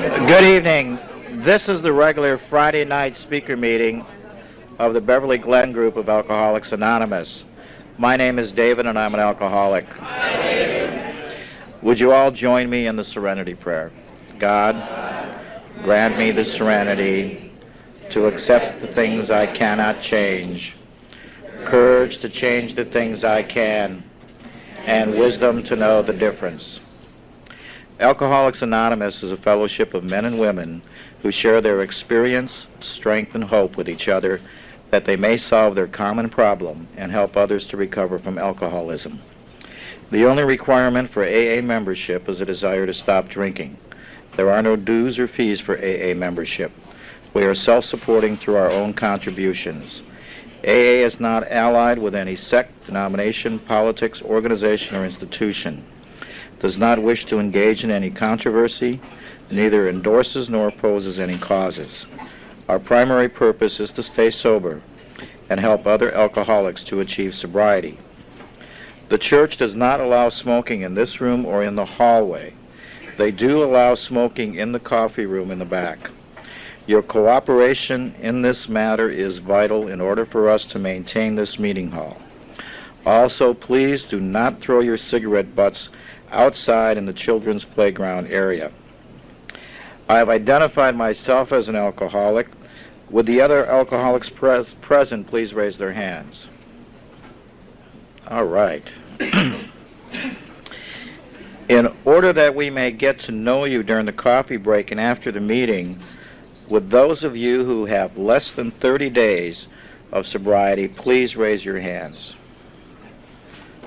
Good evening. This is the regular Friday night speaker meeting of the Beverly Glen group of Alcoholics Anonymous. My name is David and I'm an alcoholic. Hi, David. Would you all join me in the serenity prayer? God, grant me the serenity to accept the things I cannot change, courage to change the things I can, and wisdom to know the difference. Alcoholics Anonymous is a fellowship of men and women who share their experience, strength, and hope with each other that they may solve their common problem and help others to recover from alcoholism. The only requirement for AA membership is a desire to stop drinking. There are no dues or fees for AA membership. We are self-supporting through our own contributions. AA is not allied with any sect, denomination, politics, organization, or institution. Does not wish to engage in any controversy, neither endorses nor opposes any causes. Our primary purpose is to stay sober and help other alcoholics to achieve sobriety. The church does not allow smoking in this room or in the hallway. They do allow smoking in the coffee room in the back. Your cooperation in this matter is vital in order for us to maintain this meeting hall. Also, please do not throw your cigarette butts outside in the children's playground area. I have identified myself as an alcoholic. Would the other alcoholics present please raise their hands? All right. In order that we may get to know you during the coffee break and after the meeting, would those of you who have less than 30 days of sobriety please raise your hands?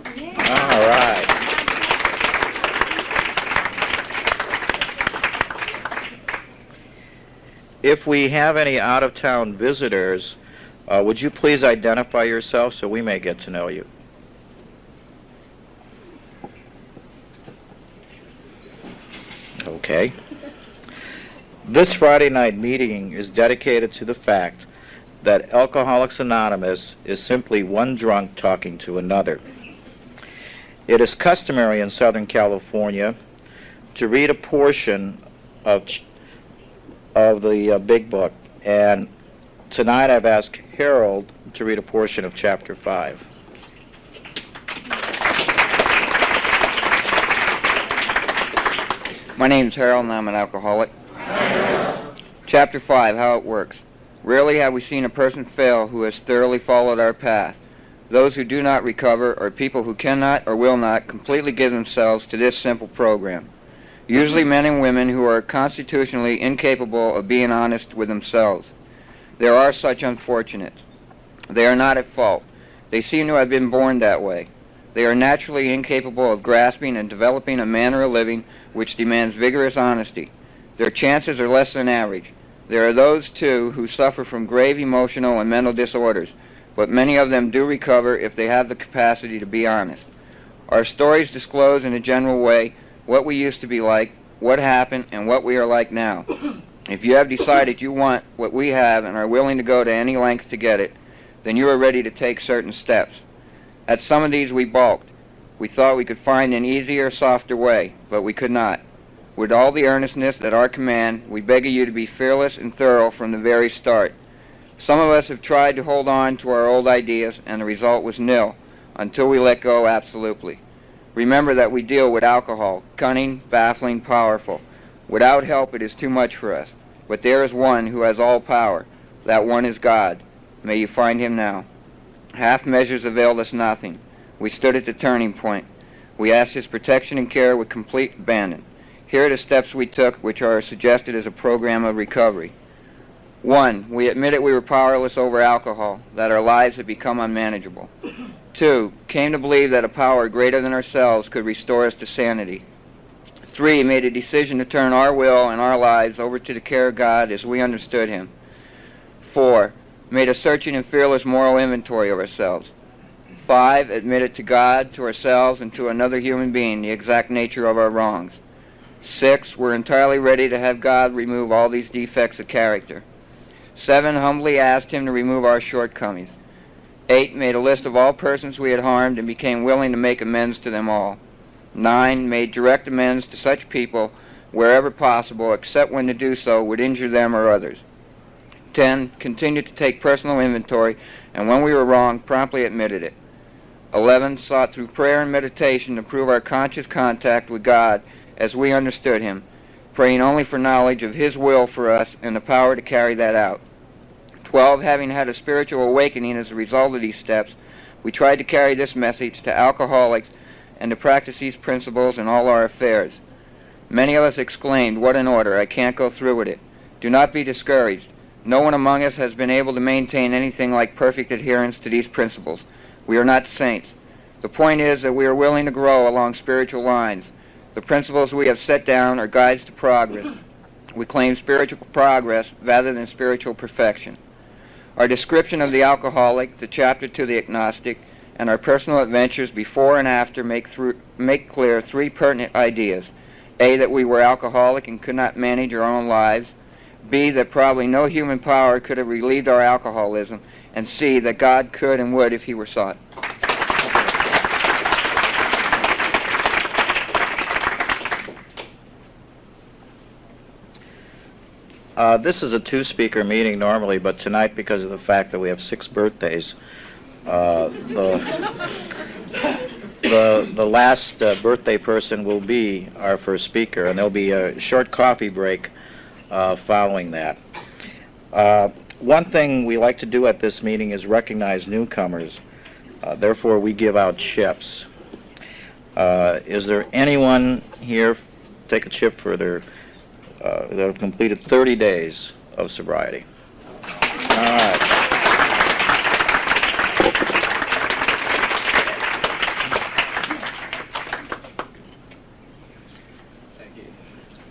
All right. If we have any out-of-town visitors, would you please identify yourself so we may get to know you? Okay. This Friday night meeting is dedicated to the fact that Alcoholics Anonymous is simply one drunk talking to another. It is customary in Southern California to read a portion of the big book, and tonight I've asked Harold to read a portion of chapter 5. My name's Harold and I'm an alcoholic. Chapter 5, How It Works. Rarely have we seen a person fail who has thoroughly followed our path. Those who do not recover are people who cannot or will not completely give themselves to this simple program. Usually men and women who are constitutionally incapable of being honest with themselves. There are such unfortunates. They are not at fault. They seem to have been born that way. They are naturally incapable of grasping and developing a manner of living which demands vigorous honesty. Their chances are less than average. There are those, too, who suffer from grave emotional and mental disorders, but many of them do recover if they have the capacity to be honest. Our stories disclose in a general way what we used to be like, what happened, and what we are like now. If you have decided you want what we have and are willing to go to any length to get it, then you are ready to take certain steps. At some of these we balked. We thought we could find an easier, softer way, but we could not. With all the earnestness at our command, we beg of you to be fearless and thorough from the very start. Some of us have tried to hold on to our old ideas, and the result was nil, until we let go absolutely. Remember that we deal with alcohol, cunning, baffling, powerful. Without help it is too much for us. But there is one who has all power. That one is God. May you find him now. Half measures availed us nothing. We stood at the turning point. We asked his protection and care with complete abandon. Here are the steps we took, which are suggested as a program of recovery. 1. We admitted we were powerless over alcohol, that our lives had become unmanageable. 2. Came to believe that a power greater than ourselves could restore us to sanity. 3. Made a decision to turn our will and our lives over to the care of God as we understood him. 4. Made a searching and fearless moral inventory of ourselves. 5. Admitted to God, to ourselves, and to another human being the exact nature of our wrongs. 6. We're entirely ready to have God remove all these defects of character. 7. Humbly asked him to remove our shortcomings. 8. Made a list of all persons we had harmed and became willing to make amends to them all. 9. Made direct amends to such people wherever possible, except when to do so would injure them or others. 10. Continue to take personal inventory, and when we were wrong, promptly admitted it. 11. Sought through prayer and meditation to prove our conscious contact with God as we understood Him, praying only for knowledge of His will for us and the power to carry that out. 12. Having had a spiritual awakening as a result of these steps, we tried to carry this message to alcoholics and to practice these principles in all our affairs. Many of us exclaimed, "What an order! I can't go through with it." Do not be discouraged. No one among us has been able to maintain anything like perfect adherence to these principles. We are not saints. The point is that we are willing to grow along spiritual lines. The principles we have set down are guides to progress. We claim spiritual progress rather than spiritual perfection. Our description of the alcoholic, the chapter to the agnostic, and our personal adventures before and after make clear three pertinent ideas. A, that we were alcoholic and could not manage our own lives. B, that probably no human power could have relieved our alcoholism. And C, that God could and would if He were sought. This is a two-speaker meeting normally, but tonight, because of the fact that we have 6 birthdays, the last birthday person will be our first speaker, and there'll be a short coffee break following that. One thing we like to do at this meeting is recognize newcomers. Therefore, we give out chips. Is there anyone here, take a chip for their that have completed 30 days of sobriety? All right.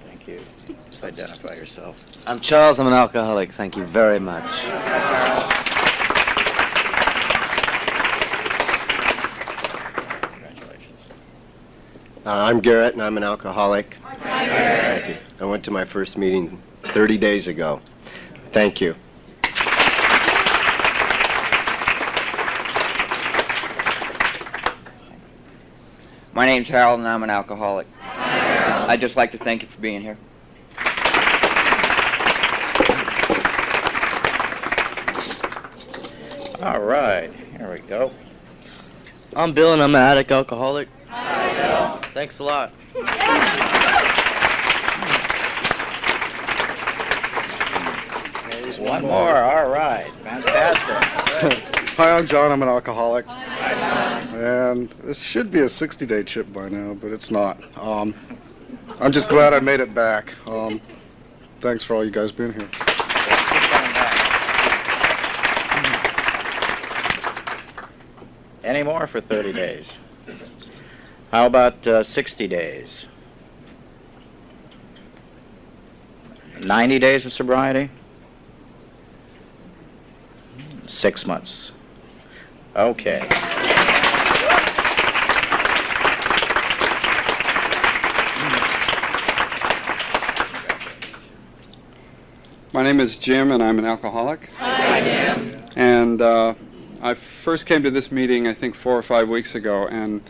Thank you. Just identify yourself. I'm Charles. I'm an alcoholic. Thank you very much. Congratulations. I'm Garrett, and I'm an alcoholic. Hi, Garrett. Thank you. I went to my first meeting 30 days ago. Thank you. My name's Harold, and I'm an alcoholic. I'd just like to thank you for being here. All right. Here we go. I'm Bill, and I'm an addict alcoholic. Hi, Bill. Thanks a lot. There's one more. All right. Fantastic. Hi, I'm John. I'm an alcoholic. Hi, John. And this should be a 60-day chip by now, but it's not. I'm just glad I made it back. Thanks for all you guys being here. Any more for 30 days? How about 60 days? 90 days of sobriety? 6 months. Okay. My name is Jim, and I'm an alcoholic. Hi, Jim. And I first came to this meeting, I think, 4 or 5 weeks ago, and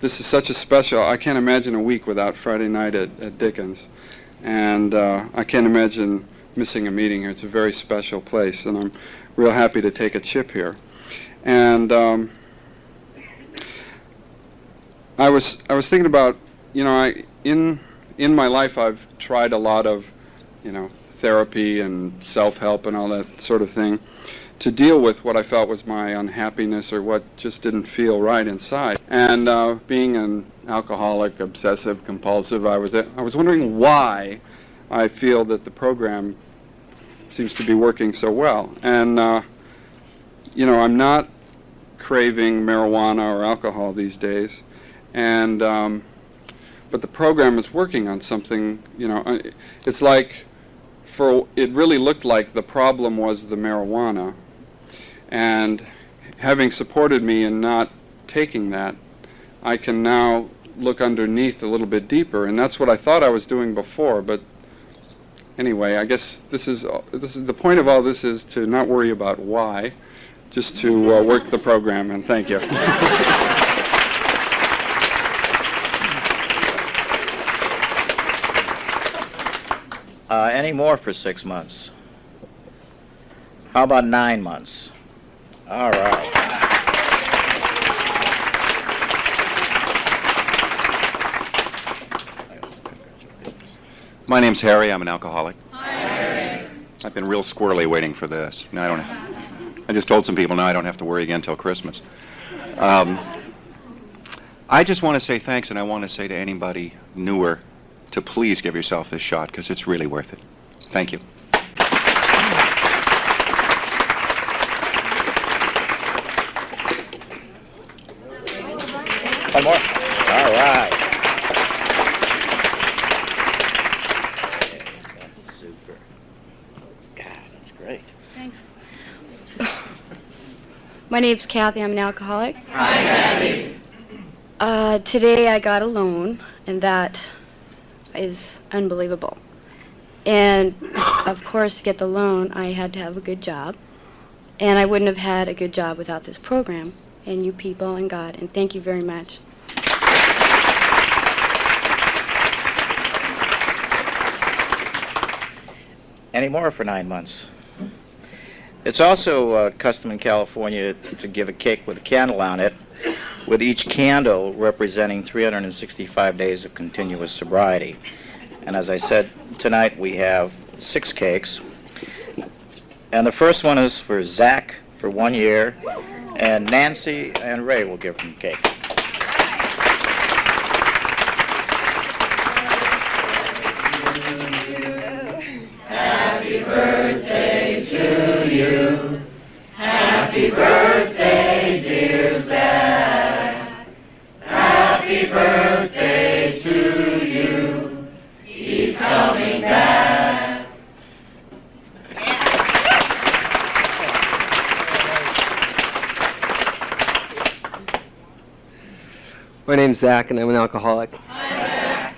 this is such a special. I can't imagine a week without Friday night at Dickens, and I can't imagine missing a meeting here. It's a very special place, and I'm real happy to take a chip here. And I was thinking about, in my life I've tried a lot of, therapy and self-help and all that sort of thing to deal with what I felt was my unhappiness or what just didn't feel right inside. And being an alcoholic, obsessive, compulsive, I was wondering why I feel that the program seems to be working so well. And I'm not craving marijuana or alcohol these days, and but the program is working on something. It's like it really looked like the problem was the marijuana, and having supported me in not taking that, I can now look underneath a little bit deeper, and that's what I thought I was doing before. But anyway, I guess this is the point of all this, is to not worry about why, just to work the program. And thank you. Any more for 6 months? How about 9 months? All right. My name's Harry. I'm an alcoholic. Hi, Harry. I've been real squirrely waiting for this. Now I just told some people now I don't have to worry again till Christmas. I just want to say thanks, and I want to say to anybody newer to please give yourself this shot, because it's really worth it. Thank you. One more. All right. That's super. God, that's great. Thanks. My name's Kathy. I'm an alcoholic. Hi, Kathy. Today I got a loan, and that is unbelievable. And, of course, to get the loan, I had to have a good job. And I wouldn't have had a good job without this program, and you people, and God. And thank you very much. Any more for 9 months? It's also custom in California to give a cake with a candle on it, with each candle representing 365 days of continuous sobriety. And as I said, tonight we have 6 cakes. And the first one is for Zach for 1 year, and Nancy and Ray will give him the cake. Happy birthday to you. Happy birthday, dear Zach. Happy birthday to you. Keep coming back. My name's Zach, and I'm an alcoholic. Hi, Zach.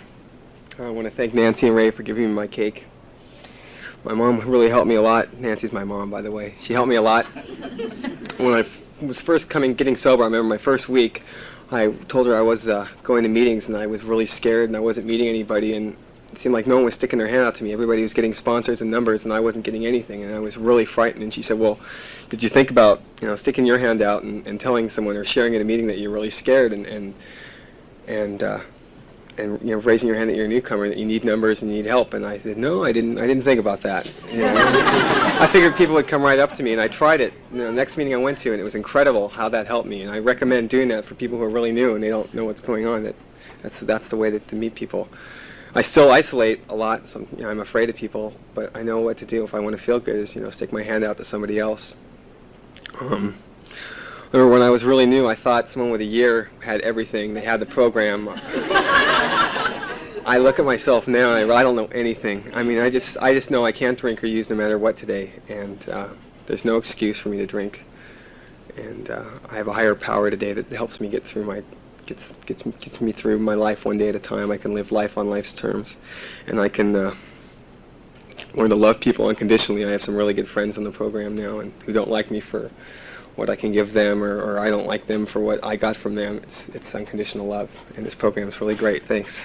I want to thank Nancy and Ray for giving me my cake. My mom really helped me a lot. Nancy's my mom, by the way. She helped me a lot. When I was first getting sober, I remember my first week, I told her I was going to meetings, and I was really scared, and I wasn't meeting anybody, and it seemed like no one was sticking their hand out to me. Everybody was getting sponsors and numbers, and I wasn't getting anything, and I was really frightened. And she said, well, did you think about, sticking your hand out and telling someone or sharing at a meeting that you're really scared and raising your hand that you're a newcomer, that you need numbers and you need help? And I said, no, I didn't think about that. I figured people would come right up to me, and I tried it. The next meeting I went to, and it was incredible how that helped me. And I recommend doing that for people who are really new and they don't know what's going on. That's the way to meet people. I still isolate a lot. I'm afraid of people, but I know what to do if I want to feel good. Is stick my hand out to somebody else. I remember when I was really new, I thought someone with a year had everything. They had the program. I look at myself now, and I don't know anything. I mean, I just know I can't drink or use no matter what today, and there's no excuse for me to drink. And I have a higher power today that helps me get through gets me through my life one day at a time. I can live life on life's terms, and I can learn to love people unconditionally. I have some really good friends in the program now, and who don't like me for what I can give them, or I don't like them for what I got from them. It's unconditional love, and this program is really great. Thanks.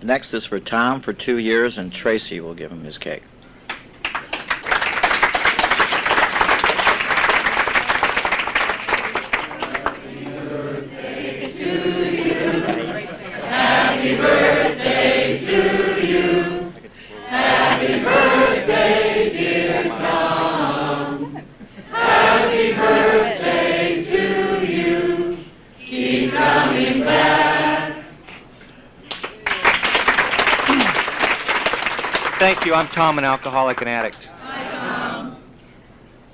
Next is for Tom for 2 years, and Tracy will give him his cake. Happy birthday to you. Happy birthday, dear Tom. Happy birthday to you. Keep coming back. Thank you. I'm Tom, an alcoholic and addict. Hi, Tom.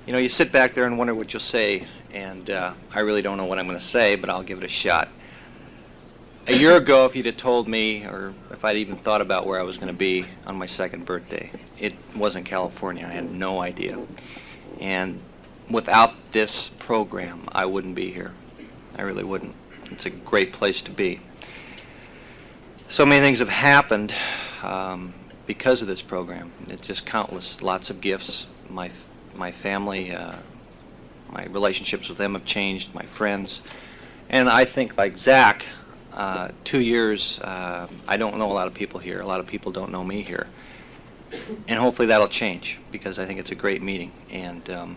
You sit back there and wonder what you'll say, and I really don't know what I'm going to say, but I'll give it a shot. A year ago, if you'd have told me, or if I'd even thought about where I was going to be on my second birthday, it wasn't California. I had no idea. And without this program, I wouldn't be here. I really wouldn't. It's a great place to be. So many things have happened because of this program. It's just countless, lots of gifts. My family, my relationships with them have changed, my friends, And I think, like Zach, 2 years, I don't know a lot of people here. A lot of people don't know me here. And hopefully that'll change, because I think it's a great meeting. And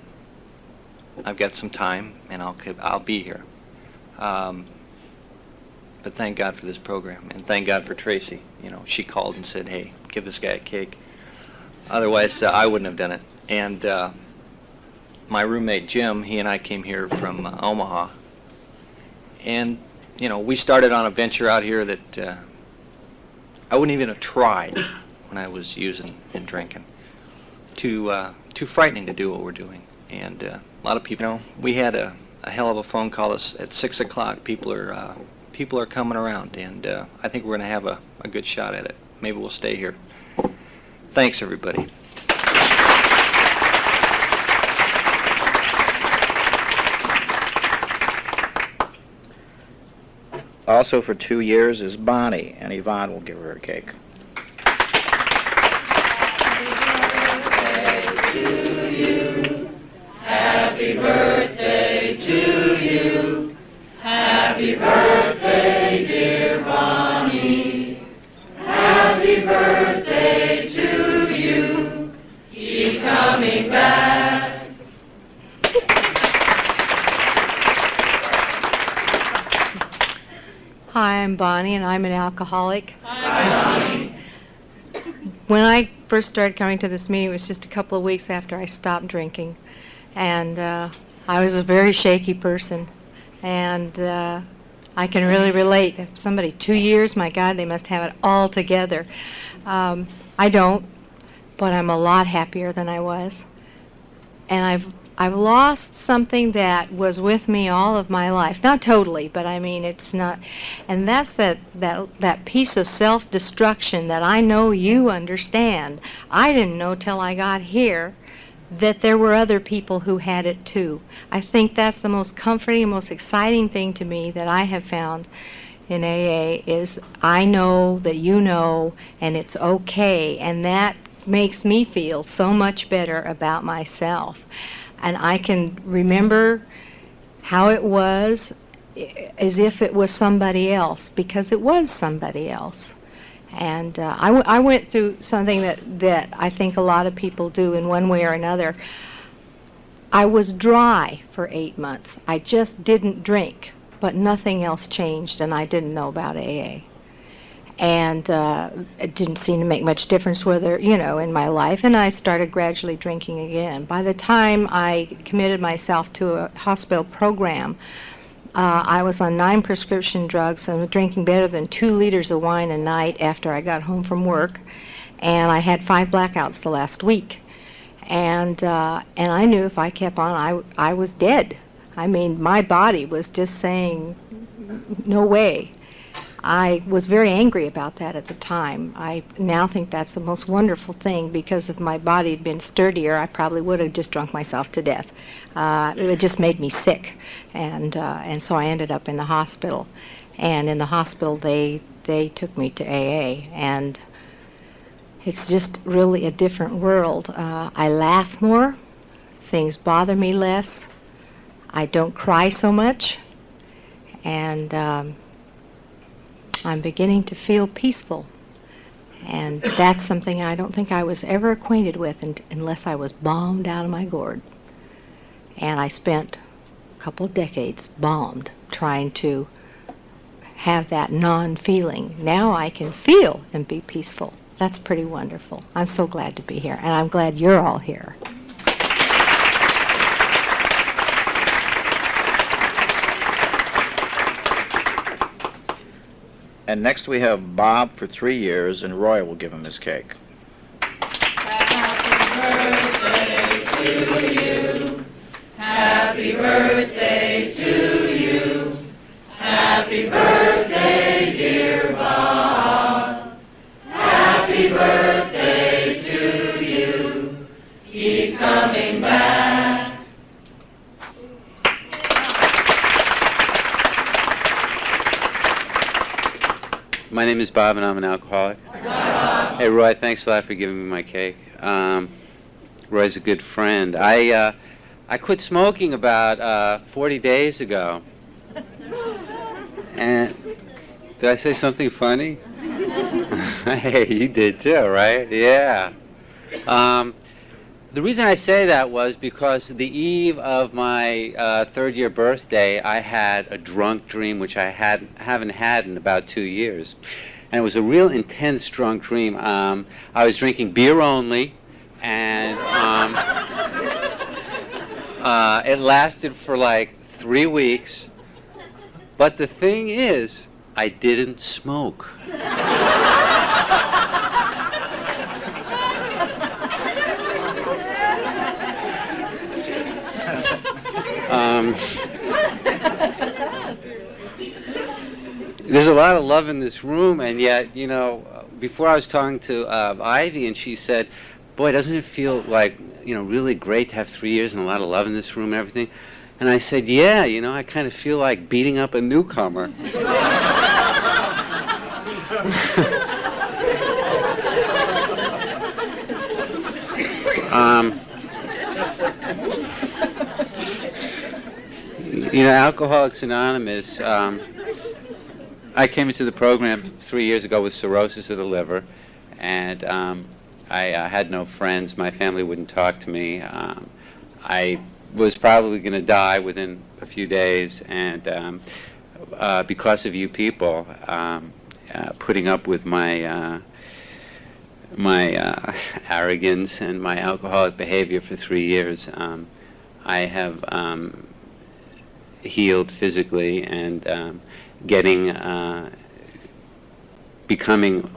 I've got some time, and I'll be here. But thank God for this program, and thank God for Tracy. You know, she called and said, hey, give this guy a cake. Otherwise, I wouldn't have done it. And my roommate, Jim, he and I came here from Omaha. And, you know, we started on a venture out here that I wouldn't even have tried when I was using and drinking. Too frightening to do what we're doing. And a lot of people, you know, we had a hell of a phone call at 6 o'clock. People are coming around, and I think we're going to have a good shot at it. Maybe we'll stay here. Thanks, everybody. Also for 2 years is Bonnie, and Yvonne will give her a cake. Happy birthday to you. Happy birthday, dear Bonnie. Happy birthday to you. Keep coming back. Hi, I'm Bonnie, and I'm an alcoholic. Hi, Bonnie. When I first started coming to this meeting, it was just a couple of weeks after I stopped drinking. And I was a very shaky person. And I can really relate. If somebody 2 years, my God, they must have it all together. I don't, but I'm a lot happier than I was. And I've lost something that was with me all of my life. Not totally, but I mean, it's not. And that's that piece of self-destruction that I know you understand. I didn't know till I got here that there were other people who had it too. I think that's the most comforting, most exciting thing to me that I have found in AA is I know that you know, and it's okay, and that makes me feel so much better about myself. And I can remember how it was as if it was somebody else, because it was somebody else. And I went through something that I think a lot of people do in one way or another. I was dry for 8 months. I just didn't drink, but nothing else changed, and I didn't know about AA. And it didn't seem to make much difference whether, you know, in my life, and I started gradually drinking again. By the time I committed myself to a hospital program, I was on 9 prescription drugs and drinking better than 2 liters of wine a night after I got home from work, and I had 5 blackouts the last week. And I knew if I kept on, I was dead. I mean, my body was just saying, no way. I was very angry about that at the time. I now think that's the most wonderful thing, because if my body had been sturdier, I probably would have just drunk myself to death. It just made me sick, and so I ended up in the hospital. And in the hospital, they took me to AA, and it's just really a different world. I laugh more. Things bother me less. I don't cry so much, and I'm beginning to feel peaceful, and that's something I don't think I was ever acquainted with unless I was bombed out of my gourd. And I spent a couple of decades bombed trying to have that non-feeling. Now I can feel and be peaceful. That's pretty wonderful. I'm so glad to be here, and I'm glad you're all here. And next we have Bob for 3 years, and Roy will give him his cake. Happy birthday to you. Happy birthday to you. Happy birthday, dear Bob. Happy birthday to you. Keep coming back. My name is Bob, and I'm an alcoholic. Hey, Roy, thanks a lot for giving me my cake. Roy's a good friend. I quit smoking about 40 days ago. And did I say something funny? Hey, you did too, right? Yeah. The reason I say that was because the eve of my third-year birthday, I had a drunk dream, which I haven't had in about 2 years. And it was a real intense drunk dream. I was drinking beer only, and it lasted for like 3 weeks. But the thing is, I didn't smoke. There's a lot of love in this room, and yet, you know, before I was talking to Ivy, and she said, boy, doesn't it feel like, you know, really great to have 3 years and a lot of love in this room and everything? And I said, yeah, you know, I kind of feel like beating up a newcomer. You know, Alcoholics Anonymous, I came into the program 3 years ago with cirrhosis of the liver, and I had no friends. My family wouldn't talk to me. I was probably going to die within a few days, and because of you people putting up with my arrogance and my alcoholic behavior for 3 years, I have healed physically and becoming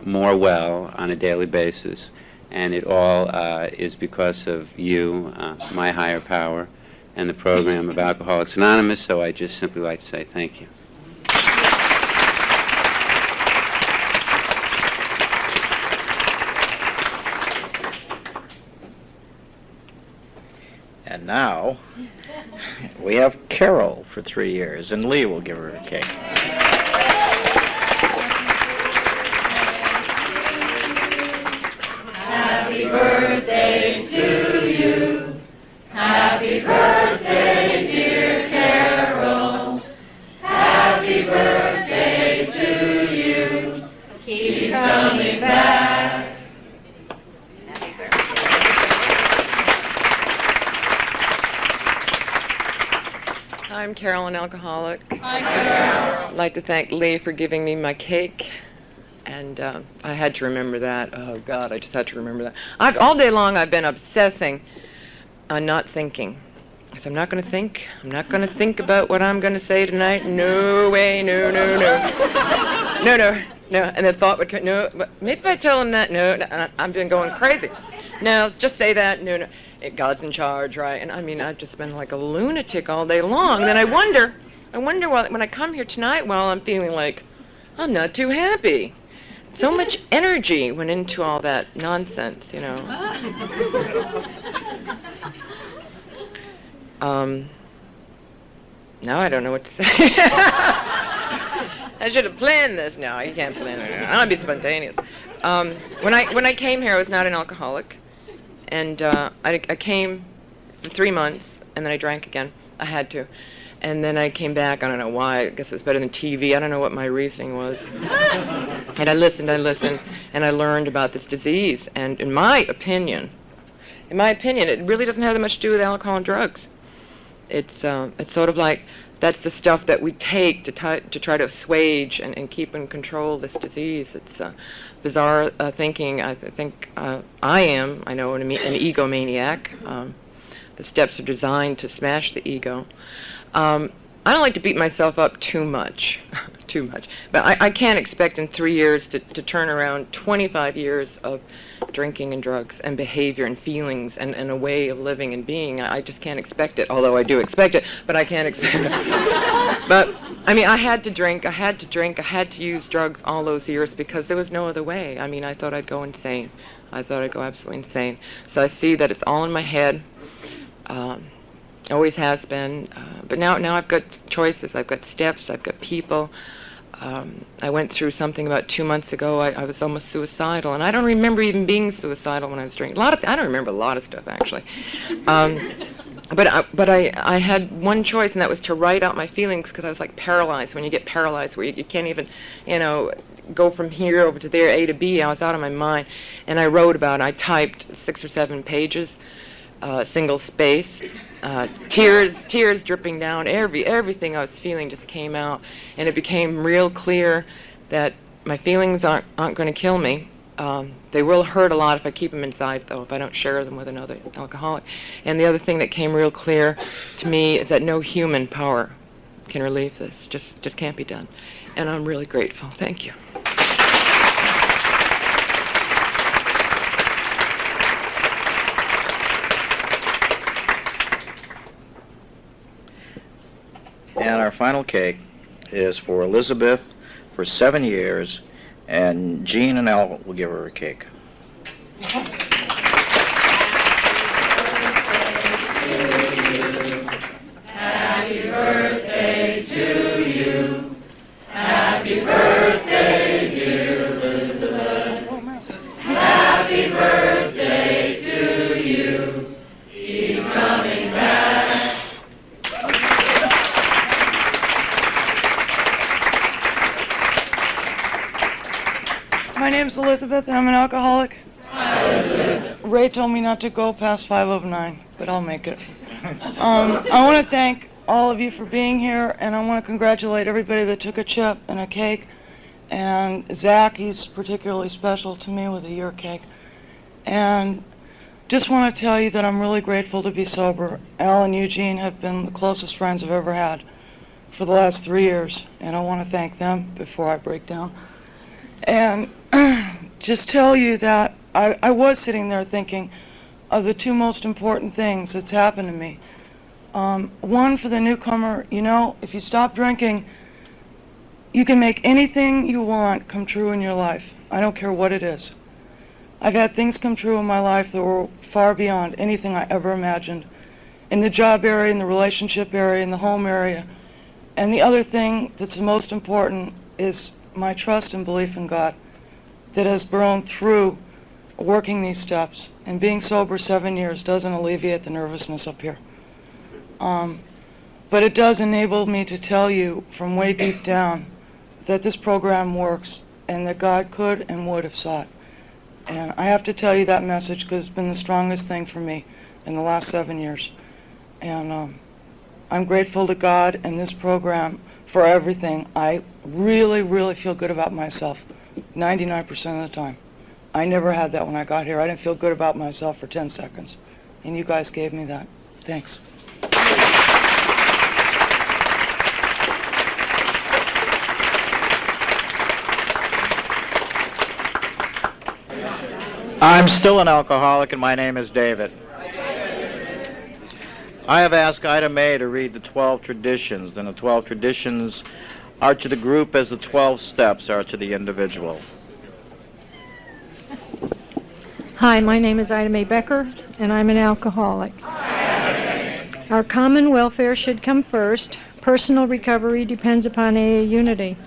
more well on a daily basis, and it all is because of you, my higher power, and the program of Alcoholics Anonymous. So I just simply like to say thank you. And now we have Carol for 3 years, and Lee will give her a cake. Happy birthday to you. Happy birthday, dear Carol. Happy birthday to you. Keep coming back. I'm Carol, an alcoholic. Hi, Carol. I'd like to thank Lee for giving me my cake. And I had to remember that. Oh, God, I just had to remember that. All day long I've been obsessing on not thinking. I said, I'm not going to think. I'm not going to think about what I'm going to say tonight. No way, no, no, no. No, no, no. And the thought would come, no, maybe if I tell him that, no, I've been going crazy. No, just say that, no, no. God's in charge, right? And I mean, I've just been like a lunatic all day long. And then I wonder when I come here tonight, well, I'm feeling like I'm not too happy. So much energy went into all that nonsense, you know. Now I don't know what to say. I should have planned this. No, you can't plan it. I want to be spontaneous. When I came here, I was not an alcoholic. And I came for 3 months, and then I drank again. I had to. And then I came back. I don't know why. I guess it was better than TV. I don't know what my reasoning was. And I listened, and I learned about this disease. And in my opinion, it really doesn't have that much to do with alcohol and drugs. It's sort of like that's the stuff that we take to try to assuage and keep in control this disease. It's bizarre thinking. I think I know an egomaniac. The steps are designed to smash the ego. I don't like to beat myself up too much, But I can't expect in 3 years to turn around 25 years of drinking and drugs and behavior and feelings and a way of living and being. I just can't expect it, although I do expect it, but I can't expect it. But, I mean, I had to drink, I had to use drugs all those years because there was no other way. I mean, I thought I'd go insane. I thought I'd go absolutely insane. So I see that it's all in my head. Always has been, but now I've got choices, I've got steps, I've got people. I went through something about 2 months ago. I was almost suicidal, and I don't remember even being suicidal when I was drinking. I don't remember a lot of stuff, actually. But I had one choice, and that was to write out my feelings, because I was like paralyzed. When you get paralyzed, where you can't even, go from here over to there, A to B, I was out of my mind. And I wrote about it. I typed 6 or 7 pages, single space, tears dripping down. Everything I was feeling just came out, and it became real clear that my feelings aren't going to kill me. They will hurt a lot if I keep them inside, though, if I don't share them with another alcoholic. And the other thing that came real clear to me is that no human power can relieve this. Just can't be done. And I'm really grateful. Thank you. And our final cake is for Elizabeth for 7 years, and Jean and Elle will give her a cake. Happy birthday to you. Happy birthday, dear Elizabeth. Happy birthday to you. Keep coming back. My name's Elizabeth, and I'm an alcoholic. Hi, Elizabeth. Ray told me not to go past 5:09, but I'll make it. I want to thank all of you for being here, and I want to congratulate everybody that took a chip and a cake. And Zach, he's particularly special to me with a year cake. And just want to tell you that I'm really grateful to be sober. Al and Eugene have been the closest friends I've ever had for the last 3 years, and I want to thank them before I break down. And just tell you that I was sitting there thinking of the 2 most important things that's happened to me. One, for the newcomer, if you stop drinking, you can make anything you want come true in your life. I don't care what it is. I've had things come true in my life that were far beyond anything I ever imagined. In the job area, in the relationship area, in the home area. And the other thing that's the most important is my trust and belief in God that has grown through working these steps. And being sober 7 years doesn't alleviate the nervousness up here. But it does enable me to tell you from way deep down that this program works and that God could and would have sought. And I have to tell you that message because it's been the strongest thing for me in the last 7 years. And I'm grateful to God and this program for everything. I really, really feel good about myself 99% of the time. I never had that when I got here. I didn't feel good about myself for 10 seconds. And you guys gave me that. Thanks. I'm still an alcoholic, and my name is David. I have asked Ida May to read the 12 traditions, and the 12 traditions are to the group as the 12 steps are to the individual. Hi, my name is Ida May Becker, and I'm an alcoholic. Our common welfare should come first. Personal recovery depends upon AA unity.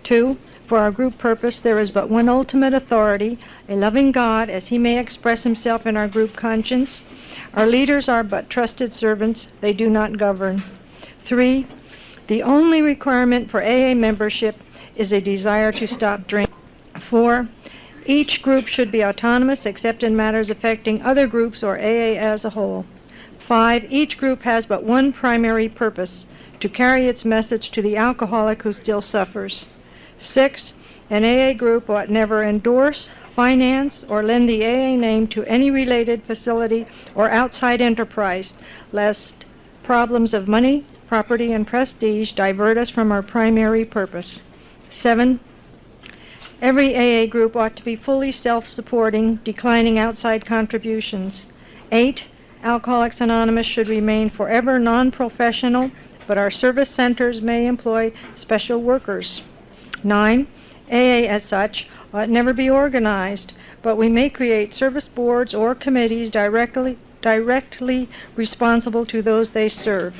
2, for our group purpose, there is but one ultimate authority, a loving God, as he may express himself in our group conscience. Our leaders are but trusted servants. They do not govern. 3, the only requirement for AA membership is a desire to stop drinking. 4, each group should be autonomous except in matters affecting other groups or AA as a whole. 5, each group has but one primary purpose, to carry its message to the alcoholic who still suffers. 6, an AA group ought never endorse, finance, or lend the AA name to any related facility or outside enterprise, lest problems of money, property, and prestige divert us from our primary purpose. 7, every AA group ought to be fully self-supporting, declining outside contributions. 8, Alcoholics Anonymous should remain forever non-professional, but our service centers may employ special workers. 9, AA as such ought never be organized, but we may create service boards or committees directly responsible to those they serve.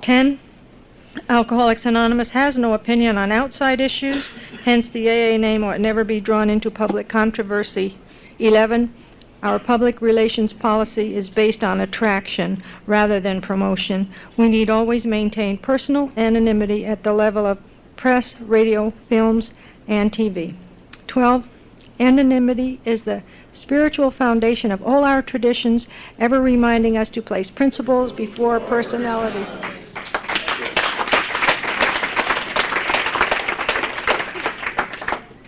10, Alcoholics Anonymous has no opinion on outside issues, hence the AA name ought never be drawn into public controversy. 11, Our public relations policy is based on attraction rather than promotion. We need always maintain personal anonymity at the level of press, radio, films, and TV. 12. Anonymity is the spiritual foundation of all our traditions, ever reminding us to place principles before personalities.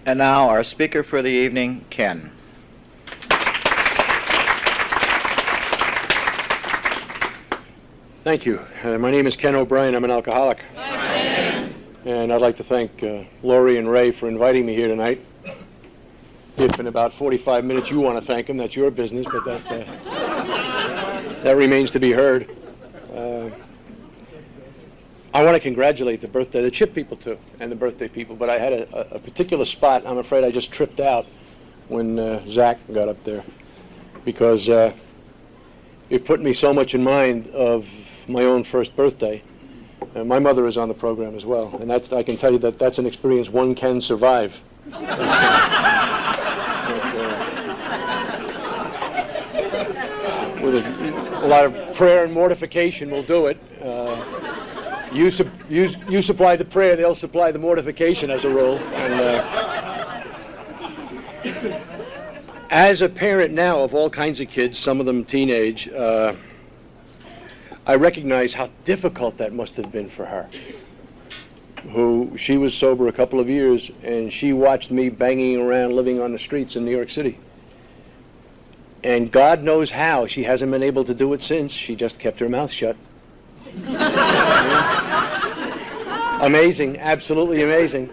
And now our speaker for the evening, Ken. Thank you. My name is Ken O'Brien. I'm an alcoholic. And I'd like to thank Lori and Ray for inviting me here tonight. If in about 45 minutes you want to thank them, that's your business, but that remains to be heard. I want to congratulate the chip people too, and the birthday people, but I had a particular spot. I'm afraid I just tripped out when Zach got up there, because it put me so much in mind of my own first birthday. My mother is on the program as well, and I can tell you that that's an experience one can survive. With a lot of prayer and mortification will do it. You supply the prayer, they'll supply the mortification as a rule. And as a parent now of all kinds of kids, some of them teenage, I recognize how difficult that must have been for her. She was sober a couple of years, and she watched me banging around living on the streets in New York City. And God knows how she hasn't been able to do it since. She just kept her mouth shut. Amazing, absolutely amazing.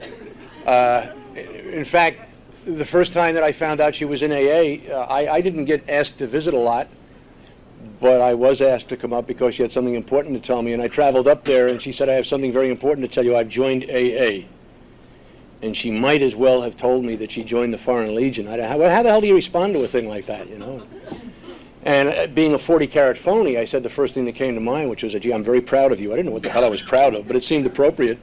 In fact, the first time that I found out she was in AA, I didn't get asked to visit a lot, but I was asked to come up because she had something important to tell me, and I traveled up there, and she said, I have something very important to tell you. I've joined AA. And she might as well have told me that she joined the Foreign Legion. How the hell do you respond to a thing like that, you know? And being a 40-carat phony, I said the first thing that came to mind, which was, gee, I'm very proud of you. I didn't know what the hell I was proud of, but it seemed appropriate.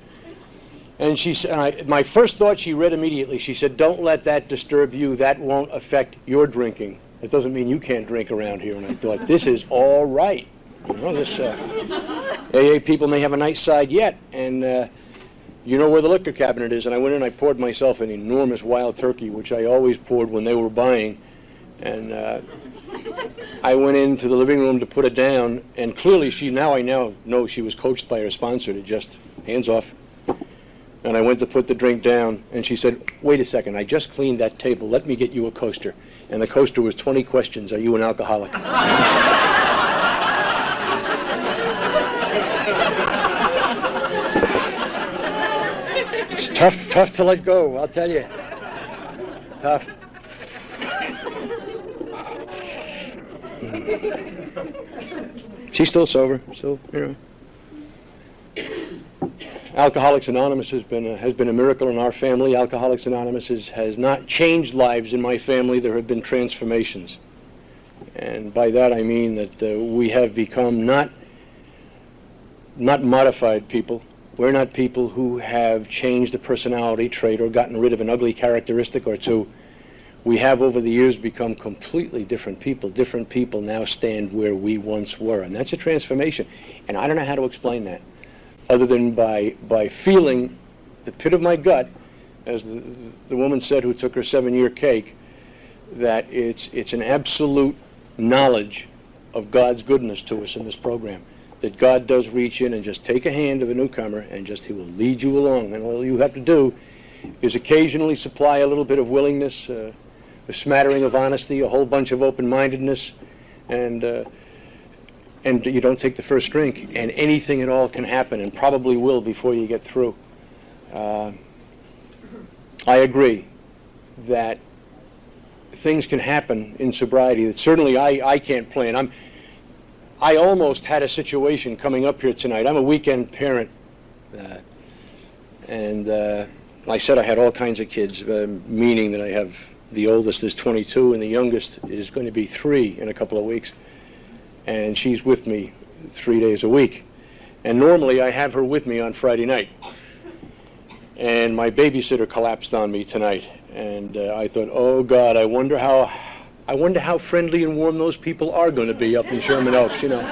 And she said, my first thought she read immediately. She said, don't let that disturb you. That won't affect your drinking. It doesn't mean you can't drink around here. And I thought, this is all right. You know, this AA people may have a nice side yet, and you know where the liquor cabinet is. And I went in and I poured myself an enormous wild turkey, which I always poured when they were buying. And I went into the living room to put it down, and clearly I now know she was coached by her sponsor to just hands off. And I went to put the drink down, and she said, wait a second, I just cleaned that table. Let me get you a coaster. And the coaster was 20 questions. Are you an alcoholic? It's tough to let go, I'll tell you. Tough. She's still sober, still, you know. Alcoholics Anonymous has been a miracle in our family. Alcoholics Anonymous has not changed lives in my family. There have been transformations, and by that I mean that we have become not modified people. We're not people who have changed a personality trait or gotten rid of an ugly characteristic or two. We have over the years become completely different people. Different people now stand where we once were, and that's a transformation. And I don't know how to explain that, other than by feeling the pit of my gut, as the woman said who took her 7-year cake, that it's an absolute knowledge of God's goodness to us in this program. That God does reach in and just take a hand of a newcomer and He will lead you along. And all you have to do is occasionally supply a little bit of willingness, a smattering of honesty, a whole bunch of open-mindedness, and you don't take the first drink, and anything at all can happen, and probably will before you get through. I agree that things can happen in sobriety that certainly I can't plan. I almost had a situation coming up here tonight. I'm a weekend parent, and I said I had all kinds of kids, meaning that I have the oldest is 22 and the youngest is going to be 3 in a couple of weeks. And she's with me 3 days a week. And normally I have her with me on Friday night. And my babysitter collapsed on me tonight. And I thought, oh God, I wonder how I wonder how friendly and warm those people are going to be up in Sherman Oaks, you know,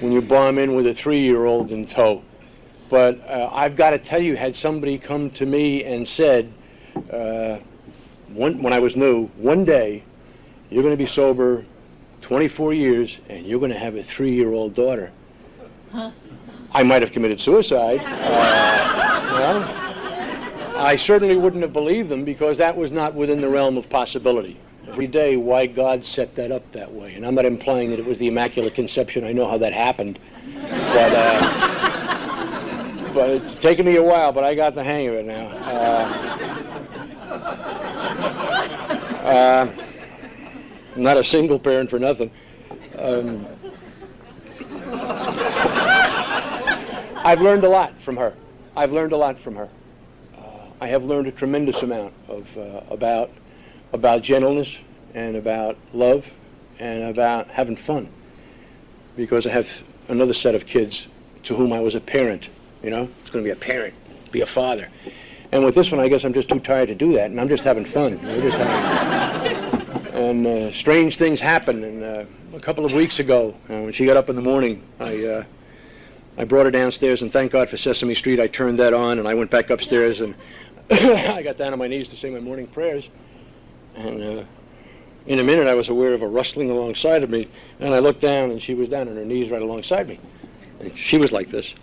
when you bomb in with a 3-year-old in tow. But I've got to tell you, had somebody come to me and said, when I was new, one day you're going to be sober 24 years and you're going to have a 3-year-old daughter, I might have committed suicide. Well, I certainly wouldn't have believed them because that was not within the realm of possibility. Every day, why God set that up that way. And I'm not implying that it was the Immaculate Conception. I know how that happened. But it's taken me a while, but I got the hang of it now. I'm not a single parent for nothing. I've learned a lot from her. I have learned a tremendous amount of about gentleness and about love and about having fun. Because I have another set of kids to whom I was a parent. You know, it's going to be a parent, be a father. And with this one, I guess I'm just too tired to do that, and I'm just having fun. And strange things happen. And a couple of weeks ago, when she got up in the morning, I brought her downstairs, and thank God for Sesame Street, I turned that on, and I went back upstairs, and I got down on my knees to say my morning prayers. And in a minute, I was aware of a rustling alongside of me, and I looked down, and she was down on her knees right alongside me. And she was like this.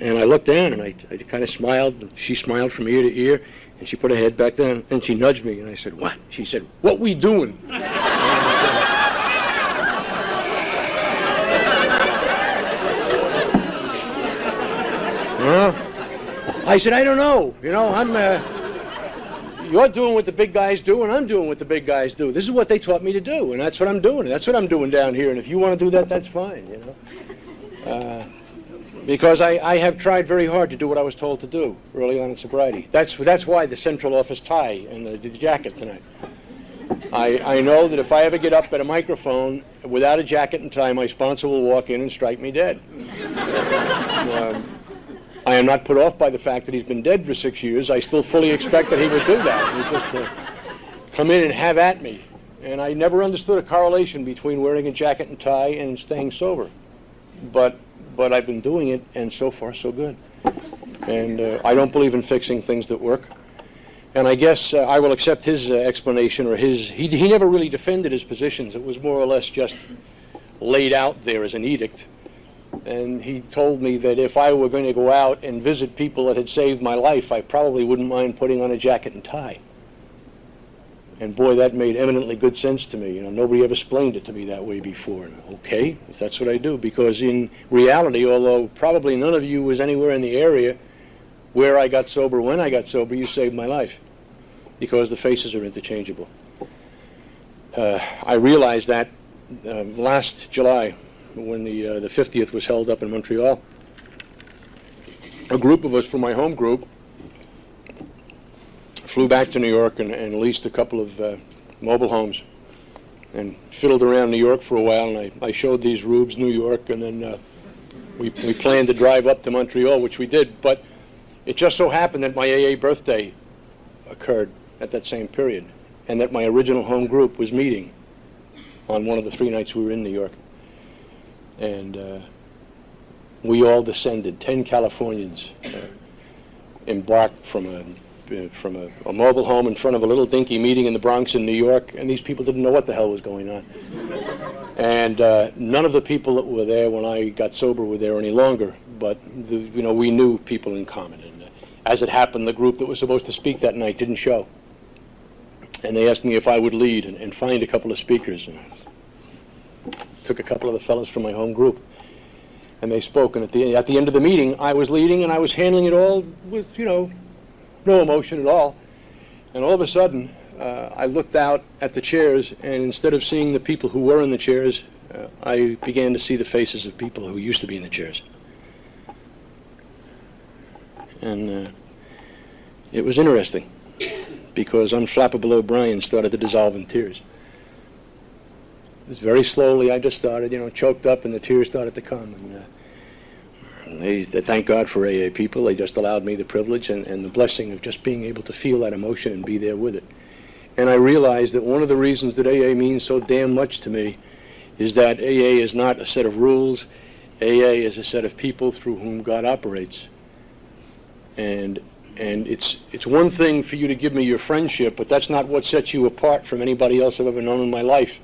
And I looked down, and I kind of smiled, and she smiled from ear to ear, and she put her head back down, and she nudged me, and I said, "What?" She said, "What we doing?" I said, "I don't know. You know, you're doing what the big guys do, and I'm doing what the big guys do. This is what they taught me to do, and that's what I'm doing. That's what I'm doing down here, and if you want to do that, that's fine, you know." Because I have tried very hard to do what I was told to do early on in sobriety. That's why the central office tie and the jacket tonight. I know that if I ever get up at a microphone without a jacket and tie, my sponsor will walk in and strike me dead. I am not put off by the fact that he's been dead for 6 years. I still fully expect that he would do that. He would just come in and have at me. And I never understood a correlation between wearing a jacket and tie and staying sober. But I've been doing it, and so far so good. And I don't believe in fixing things that work. And I guess I will accept his explanation, or he never really defended his positions. It was more or less just laid out there as an edict. And he told me that if I were going to go out and visit people that had saved my life, I probably wouldn't mind putting on a jacket and tie. And boy, that made eminently good sense to me. You know, nobody ever explained it to me that way before. And, okay, if that's what I do. Because in reality, although probably none of you was anywhere in the area where I got sober, when I got sober, you saved my life. Because the faces are interchangeable. I realized that last July, when the 50th was held up in Montreal. A group of us from my home group flew back to New York and leased a couple of mobile homes and fiddled around New York for a while, and I showed these rubes New York, and then we planned to drive up to Montreal, which we did, but it just so happened that my AA birthday occurred at that same period, and that my original home group was meeting on one of the 3 nights we were in New York. And we all descended. 10 Californians embarked from a mobile home in front of a little dinky meeting in the Bronx in New York, and these people didn't know what the hell was going on. And none of the people that were there when I got sober were there any longer, but we knew people in common. And as it happened, the group that was supposed to speak that night didn't show. And they asked me if I would lead and find a couple of speakers. And took a couple of the fellows from my home group, and they spoke. And at the end of the meeting, I was leading, and I was handling it all with, no emotion at all. And all of a sudden, I looked out at the chairs, and instead of seeing the people who were in the chairs, I began to see the faces of people who used to be in the chairs. And it was interesting, because Unflappable O'Brien started to dissolve in tears. It was very slowly. I just started, choked up, and the tears started to come. And they thank God for AA people. They just allowed me the privilege and the blessing of just being able to feel that emotion and be there with it. And I realized that one of the reasons that AA means so damn much to me is that AA is not a set of rules. AA is a set of people through whom God operates. And it's one thing for you to give me your friendship, but that's not what sets you apart from anybody else I've ever known in my life.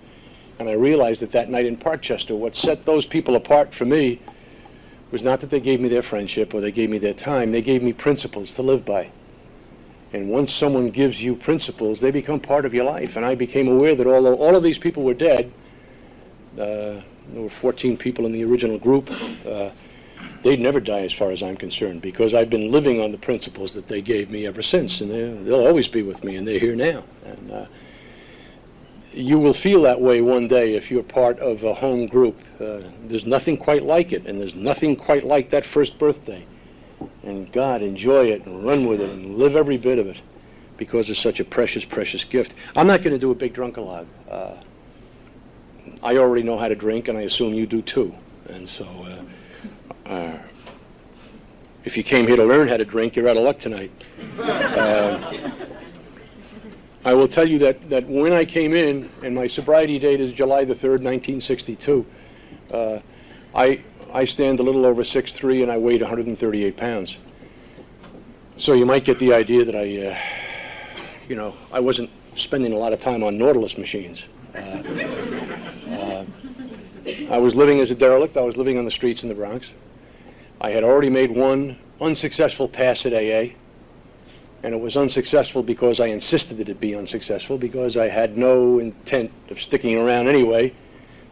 And I realized that night in Parkchester, what set those people apart from me was not that they gave me their friendship or they gave me their time. They gave me principles to live by. And once someone gives you principles, they become part of your life. And I became aware that although all of these people were dead, there were 14 people in the original group, they'd never die as far as I'm concerned, because I've been living on the principles that they gave me ever since, and they'll always be with me, and they're here now. And you will feel that way one day if you're part of a home group. There's nothing quite like it, and there's nothing quite like that first birthday. And God, enjoy it and run with it and live every bit of it, because it's such a precious, precious gift. I'm not going to do a big drunk-a-log. I already know how to drink, and I assume you do too. And so if you came here to learn how to drink, you're out of luck tonight. I will tell you that when I came in, and my sobriety date is July the 3rd, 1962, I stand a little over 6'3", and I weighed 138 pounds. So you might get the idea that I wasn't spending a lot of time on Nautilus machines. I was living as a derelict. I was living on the streets in the Bronx. I had already made one unsuccessful pass at AA, and it was unsuccessful because I insisted that it be unsuccessful, because I had no intent of sticking around anyway.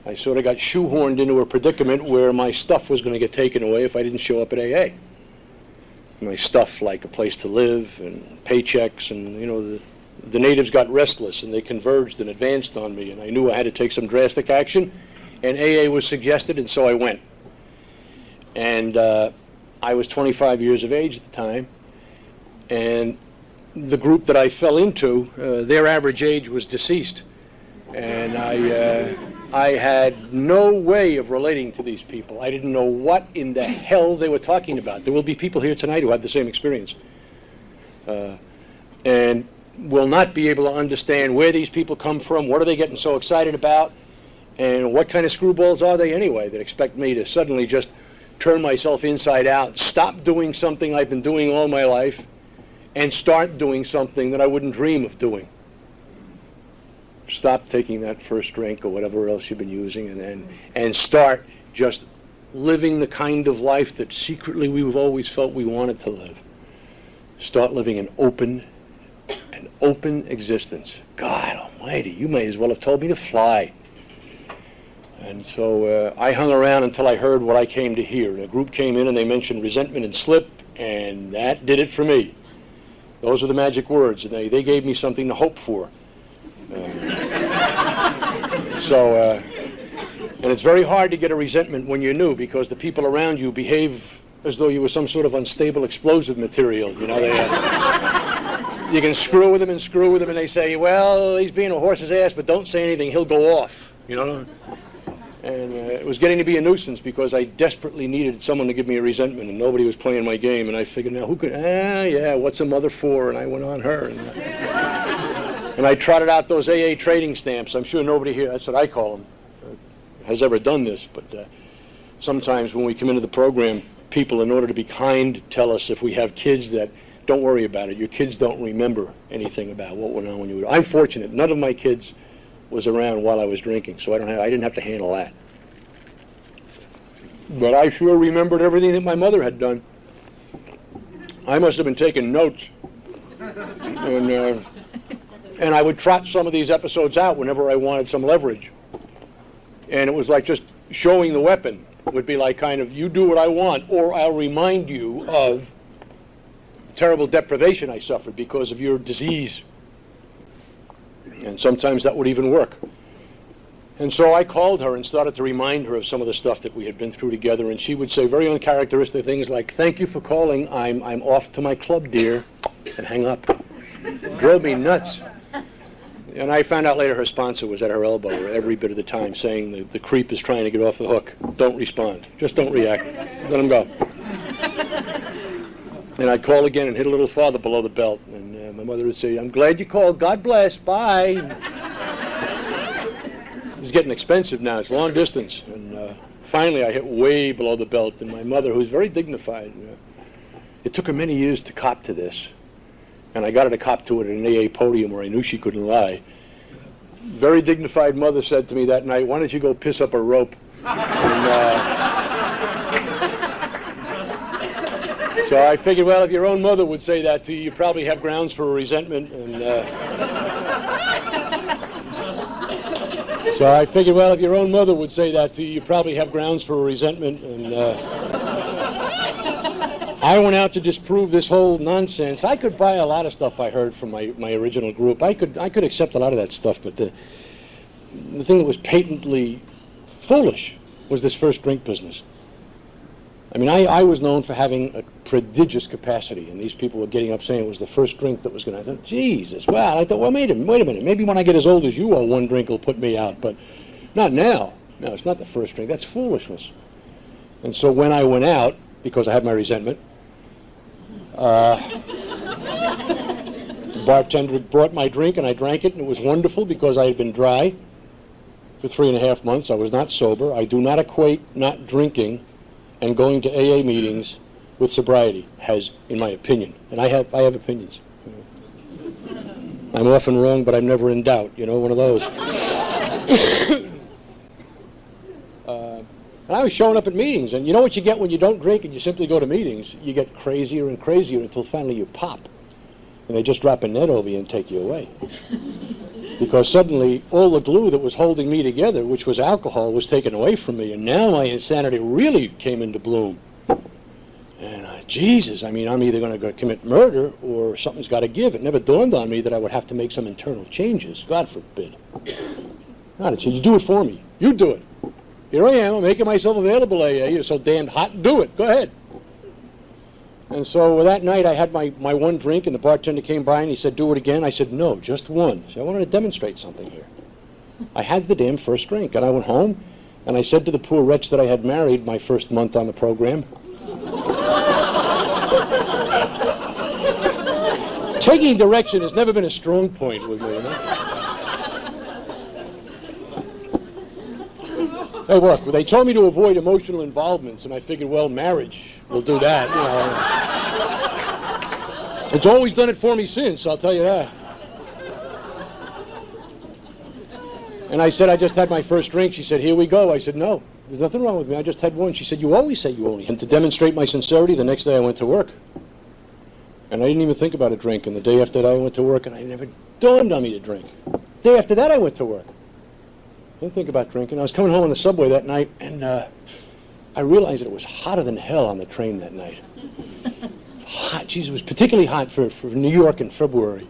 I sort of got shoehorned into a predicament where my stuff was going to get taken away if I didn't show up at AA. My stuff, like a place to live and paychecks, and the natives got restless and they converged and advanced on me, and I knew I had to take some drastic action, and AA was suggested, and so I went. And I was 25 years of age at the time, and the group that I fell into, their average age was deceased, and I had no way of relating to these people. I didn't know what in the hell they were talking about. There will be people here tonight who have the same experience, and will not be able to understand where these people come from, what are they getting so excited about, and what kind of screwballs are they anyway that expect me to suddenly just turn myself inside out, stop doing something I've been doing all my life, and start doing something that I wouldn't dream of doing. Stop taking that first drink or whatever else you've been using, and start just living the kind of life that secretly we've always felt we wanted to live. Start living an open existence. God almighty, you may as well have told me to fly. And so I hung around until I heard what I came to hear. A group came in and they mentioned resentment and slip, and that did it for me. Those were the magic words, and they gave me something to hope for. And it's very hard to get a resentment when you're new, because the people around you behave as though you were some sort of unstable explosive material. You can screw with them, and they say, well, he's being a horse's ass, but don't say anything, he'll go off, And it was getting to be a nuisance, because I desperately needed someone to give me a resentment, and nobody was playing my game, and I figured, now who could, what's a mother for? And I went on her. And I trotted out those AA trading stamps. I'm sure nobody here, that's what I call them, has ever done this, but sometimes when we come into the program, people, in order to be kind, tell us if we have kids that, don't worry about it, your kids don't remember anything about what went on when you were. I'm fortunate, none of my kids was around while I was drinking, so I didn't have to handle that. But I sure remembered everything that my mother had done. I must have been taking notes. And I would trot some of these episodes out whenever I wanted some leverage. And it was like just showing the weapon. It would be like kind of, you do what I want, or I'll remind you of terrible deprivation I suffered because of your disease. And sometimes that would even work. And so I called her and started to remind her of some of the stuff that we had been through together, and she would say very uncharacteristic things like, thank you for calling, I'm off to my club, dear, and hang up. It drove me nuts. And I found out later her sponsor was at her elbow every bit of the time, saying the creep is trying to get off the hook. Don't respond. Just don't react. Let him go. And I'd call again and hit a little farther below the belt. And And my mother would say, I'm glad you called. God bless. Bye. It's getting expensive now. It's long distance. And finally, I hit way below the belt. And my mother, who's very dignified, it took her many years to cop to this. And I got her to cop to it at an AA podium where I knew she couldn't lie. Very dignified mother said to me that night, why don't you go piss up a rope? And, so I figured, well, if your own mother would say that to you, you probably have grounds for resentment. And so I figured, well, if your own mother would say that to you, you probably have grounds for resentment. And I went out to disprove this whole nonsense. I could buy a lot of stuff I heard from my original group. I could accept a lot of that stuff, but the thing that was patently foolish was this first drink business. I mean, I was known for having a prodigious capacity, and these people were getting up saying it was the first drink that was going to... I thought, Jesus, well, I thought, well, wait a minute. Maybe when I get as old as you are, one drink will put me out, but not now. No, it's not the first drink. That's foolishness. And so when I went out, because I had my resentment, the bartender brought my drink and I drank it, and it was wonderful because I had been dry for 3.5 months. I was not sober. I do not equate not drinking and going to AA meetings with sobriety, in my opinion. And I have opinions. I'm often wrong, but I'm never in doubt. You know, one of those. And I was showing up at meetings, and you know what you get when you don't drink and you simply go to meetings? You get crazier and crazier until finally you pop. And they just drop a net over you and take you away. Because suddenly all the glue that was holding me together, which was alcohol, was taken away from me, and now my insanity really came into bloom. And Jesus, I mean, I'm either going to commit murder or something's got to give. It never dawned on me that I would have to make some internal changes. God forbid. God, you do it for me. You do it. Here I am, I'm making myself available, AA. You're so damned hot, do it. Go ahead. And so that night I had my one drink, and the bartender came by and he said, do it again. I said, no, just one. So I wanted to demonstrate something here. I had the damn first drink, and I went home, and I said to the poor wretch that I had married my first month on the program, taking direction has never been a strong point with me, you know? Hey, look, they told me to avoid emotional involvements, and I figured, well, marriage will do that, you know. It's always done it for me since, I'll tell you that. And I said, I just had my first drink. She said, here we go. I said, no, there's nothing wrong with me. I just had one. She said, you always say you only. And to demonstrate my sincerity, the next day I went to work. And I didn't even think about a drink. And the day after that I went to work, and it never dawned on me to drink. The day after that I went to work. Didn't think about drinking. I was coming home on the subway that night, and I realized that it was hotter than hell on the train that night. Hot. Geez, it was particularly hot for New York in February.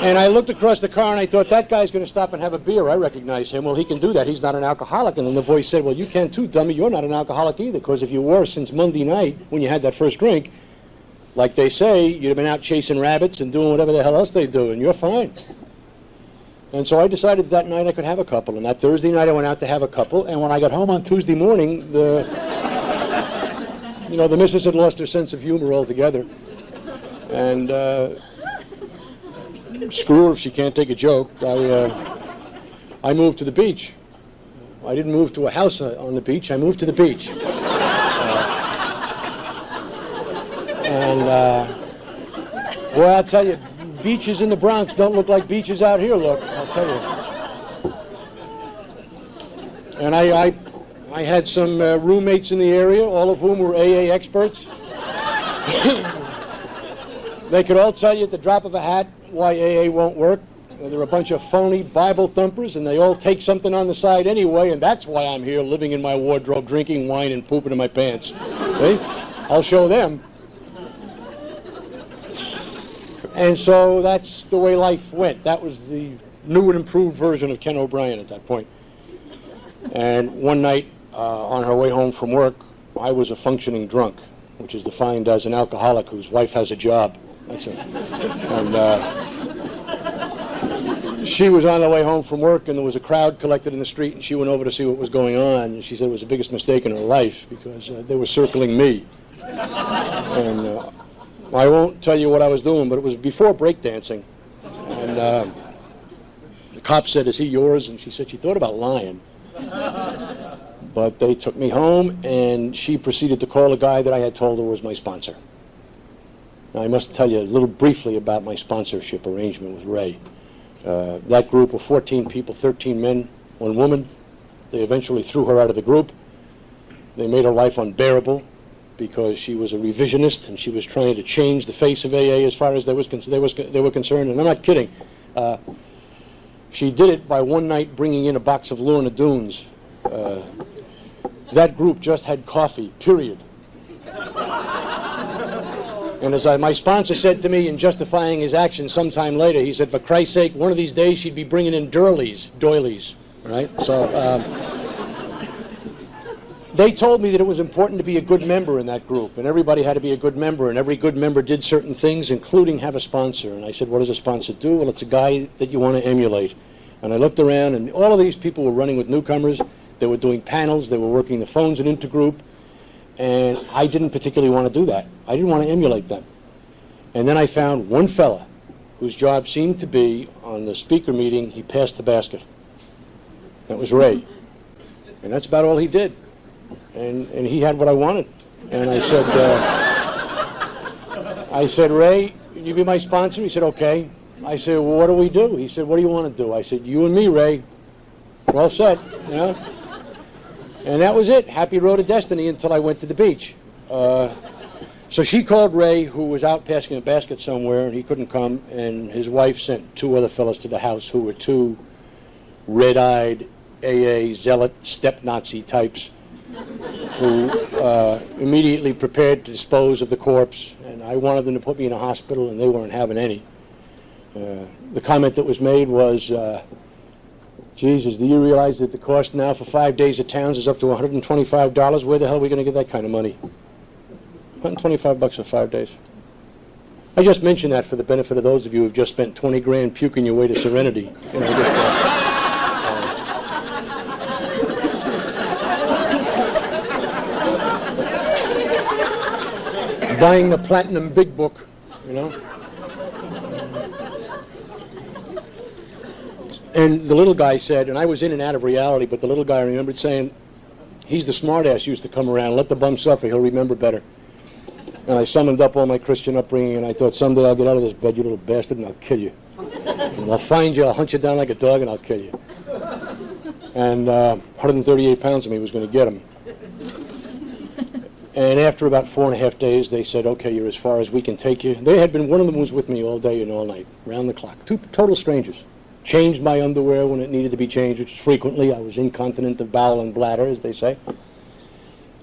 And I looked across the car, and I thought, that guy's going to stop and have a beer. I recognize him. Well, he can do that. He's not an alcoholic. And then the voice said, well, you can too, dummy. You're not an alcoholic either, because if you were since Monday night when you had that first drink, like they say, you'd have been out chasing rabbits and doing whatever the hell else they do, and you're fine. And so I decided that night I could have a couple, and that Thursday night I went out to have a couple, and when I got home on Tuesday morning, the missus had lost her sense of humor altogether. And screw her if she can't take a joke. I moved to the beach. I didn't move to a house on the beach, I moved to the beach. Well, I'll tell you, beaches in the Bronx don't look like beaches out here, look, I'll tell you. And I had some roommates in the area, all of whom were AA experts. They could all tell you at the drop of a hat why AA won't work. They're a bunch of phony Bible thumpers, and they all take something on the side anyway, and that's why I'm here living in my wardrobe, drinking wine and pooping in my pants. See? I'll show them. And so that's the way life went. That was the new and improved version of Ken O'Brien at that point. And one night, on her way home from work, I was a functioning drunk, which is defined as an alcoholic whose wife has a job. That's it. And she was on the way home from work, and there was a crowd collected in the street, and she went over to see what was going on. And she said it was the biggest mistake in her life because they were circling me. And I won't tell you what I was doing, but it was before breakdancing. And the cop said, "Is he yours?" And she said she thought about lying. But they took me home, and she proceeded to call a guy that I had told her was my sponsor. Now, I must tell you a little briefly about my sponsorship arrangement with Ray. That group of 14 people, 13 men, 1 woman. They eventually threw her out of the group. They made her life unbearable because she was a revisionist, and she was trying to change the face of AA as far as they were concerned. And I'm not kidding. She did it by one night bringing in a box of Lorna Doones. That group just had coffee, period. And as my sponsor said to me in justifying his actions sometime later, he said, for Christ's sake, one of these days she'd be bringing in doilies, right? So they told me that it was important to be a good member in that group, and everybody had to be a good member, and every good member did certain things, including have a sponsor. And I said, what does a sponsor do? Well, it's a guy that you want to emulate. And I looked around, and all of these people were running with newcomers. They were doing panels. They were working the phones and intergroup. And I didn't particularly want to do that. I didn't want to emulate them. And then I found one fella whose job seemed to be, on the speaker meeting, he passed the basket. That was Ray. And that's about all he did. And he had what I wanted. And I said, Ray, can you be my sponsor? He said, okay. I said, well, what do we do? He said, what do you want to do? I said, you and me, Ray. We're all set, you know? And that was it. Happy road of destiny until I went to the beach. So she called Ray, who was out passing a basket somewhere, and he couldn't come, and his wife sent 2 other fellows to the house who were 2 red-eyed AA zealot step Nazi types who immediately prepared to dispose of the corpse, and I wanted them to put me in a hospital, and they weren't having any. The comment that was made was, Jesus, do you realize that the cost now for 5 days at Towns is up to $125? Where the hell are we going to get that kind of money? $125 for 5 days. I just mentioned that for the benefit of those of you who have just spent 20 grand puking your way to Serenity. You know, buying the Platinum Big Book, you know. And the little guy said, and I was in and out of reality, but the little guy remembered saying, he's the smartass used to come around, let the bum suffer, he'll remember better. And I summoned up all my Christian upbringing, and I thought, someday I'll get out of this bed, you little bastard, and I'll kill you. And I'll find you, I'll hunt you down like a dog, and I'll kill you. And 138 pounds of me was going to get him. And after about 4.5 days, they said, okay, you're as far as we can take you. They had been, one of them was with me all day and all night, round the clock. 2 total strangers. Changed my underwear when it needed to be changed, which frequently. I was incontinent of bowel and bladder, as they say.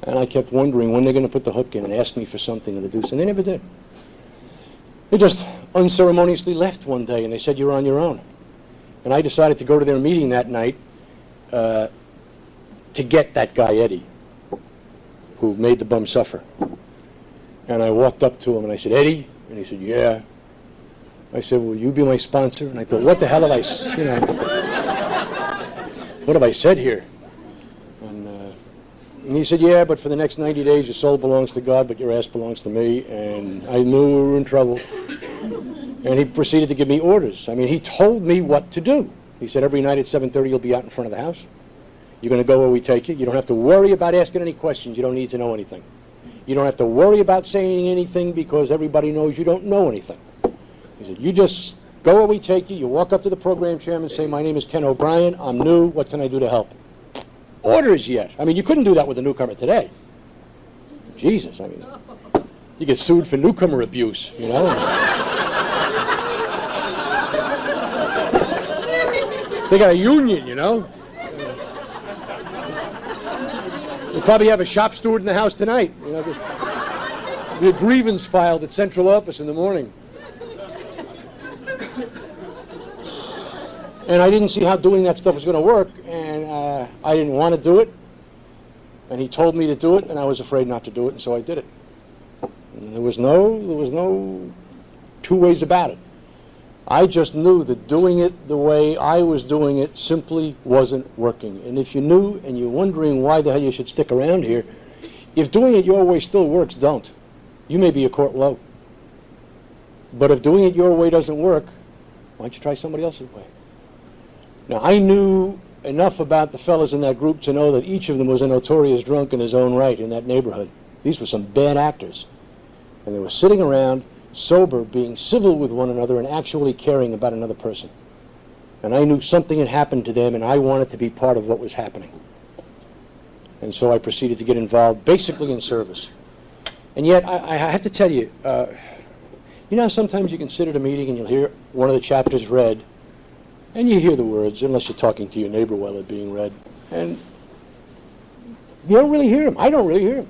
And I kept wondering when they're going to put the hook in and ask me for something to do, and they never did. They just unceremoniously left one day, and they said, you're on your own. And I decided to go to their meeting that night to get that guy, Eddie, who made the bum suffer. And I walked up to him, and I said, Eddie? And he said, yeah. I said, will you be my sponsor? And I thought, what the hell have I, you know, what have I said here? And he said, yeah, but for the next 90 days, your soul belongs to God, but your ass belongs to me. And I knew we were in trouble. And he proceeded to give me orders. I mean, he told me what to do. He said, every night at 7:30, you'll be out in front of the house. You're going to go where we take you. You don't have to worry about asking any questions. You don't need to know anything. You don't have to worry about saying anything because everybody knows you don't know anything. He said, you just go where we take you. You walk up to the program chairman and say, my name is Ken O'Brien. I'm new. What can I do to help? Orders yet. I mean, you couldn't do that with a newcomer today. Jesus, I mean, you get sued for newcomer abuse, you know. They got a union, you know. They probably have a shop steward in the house tonight. You know, be a grievance filed at central office in the morning. And I didn't see how doing that stuff was going to work, and I didn't want to do it. And he told me to do it, and I was afraid not to do it, and so I did it. And there was no 2 ways about it. I just knew that doing it the way I was doing it simply wasn't working. And if you knew and you're wondering why the hell you should stick around here, If doing it your way still works, don't. You may be a court low. But if doing it your way doesn't work, why don't you try somebody else's way? Now, I knew enough about the fellas in that group to know that each of them was a notorious drunk in his own right in that neighborhood. These were some bad actors. And they were sitting around, sober, being civil with one another and actually caring about another person. And I knew something had happened to them, and I wanted to be part of what was happening. And so I proceeded to get involved, basically in service. And yet, I have to tell you, you know, sometimes you can sit at a meeting and you'll hear one of the chapters read, and you hear the words, unless you're talking to your neighbor while they're being read, and you don't really hear them. I don't really hear them.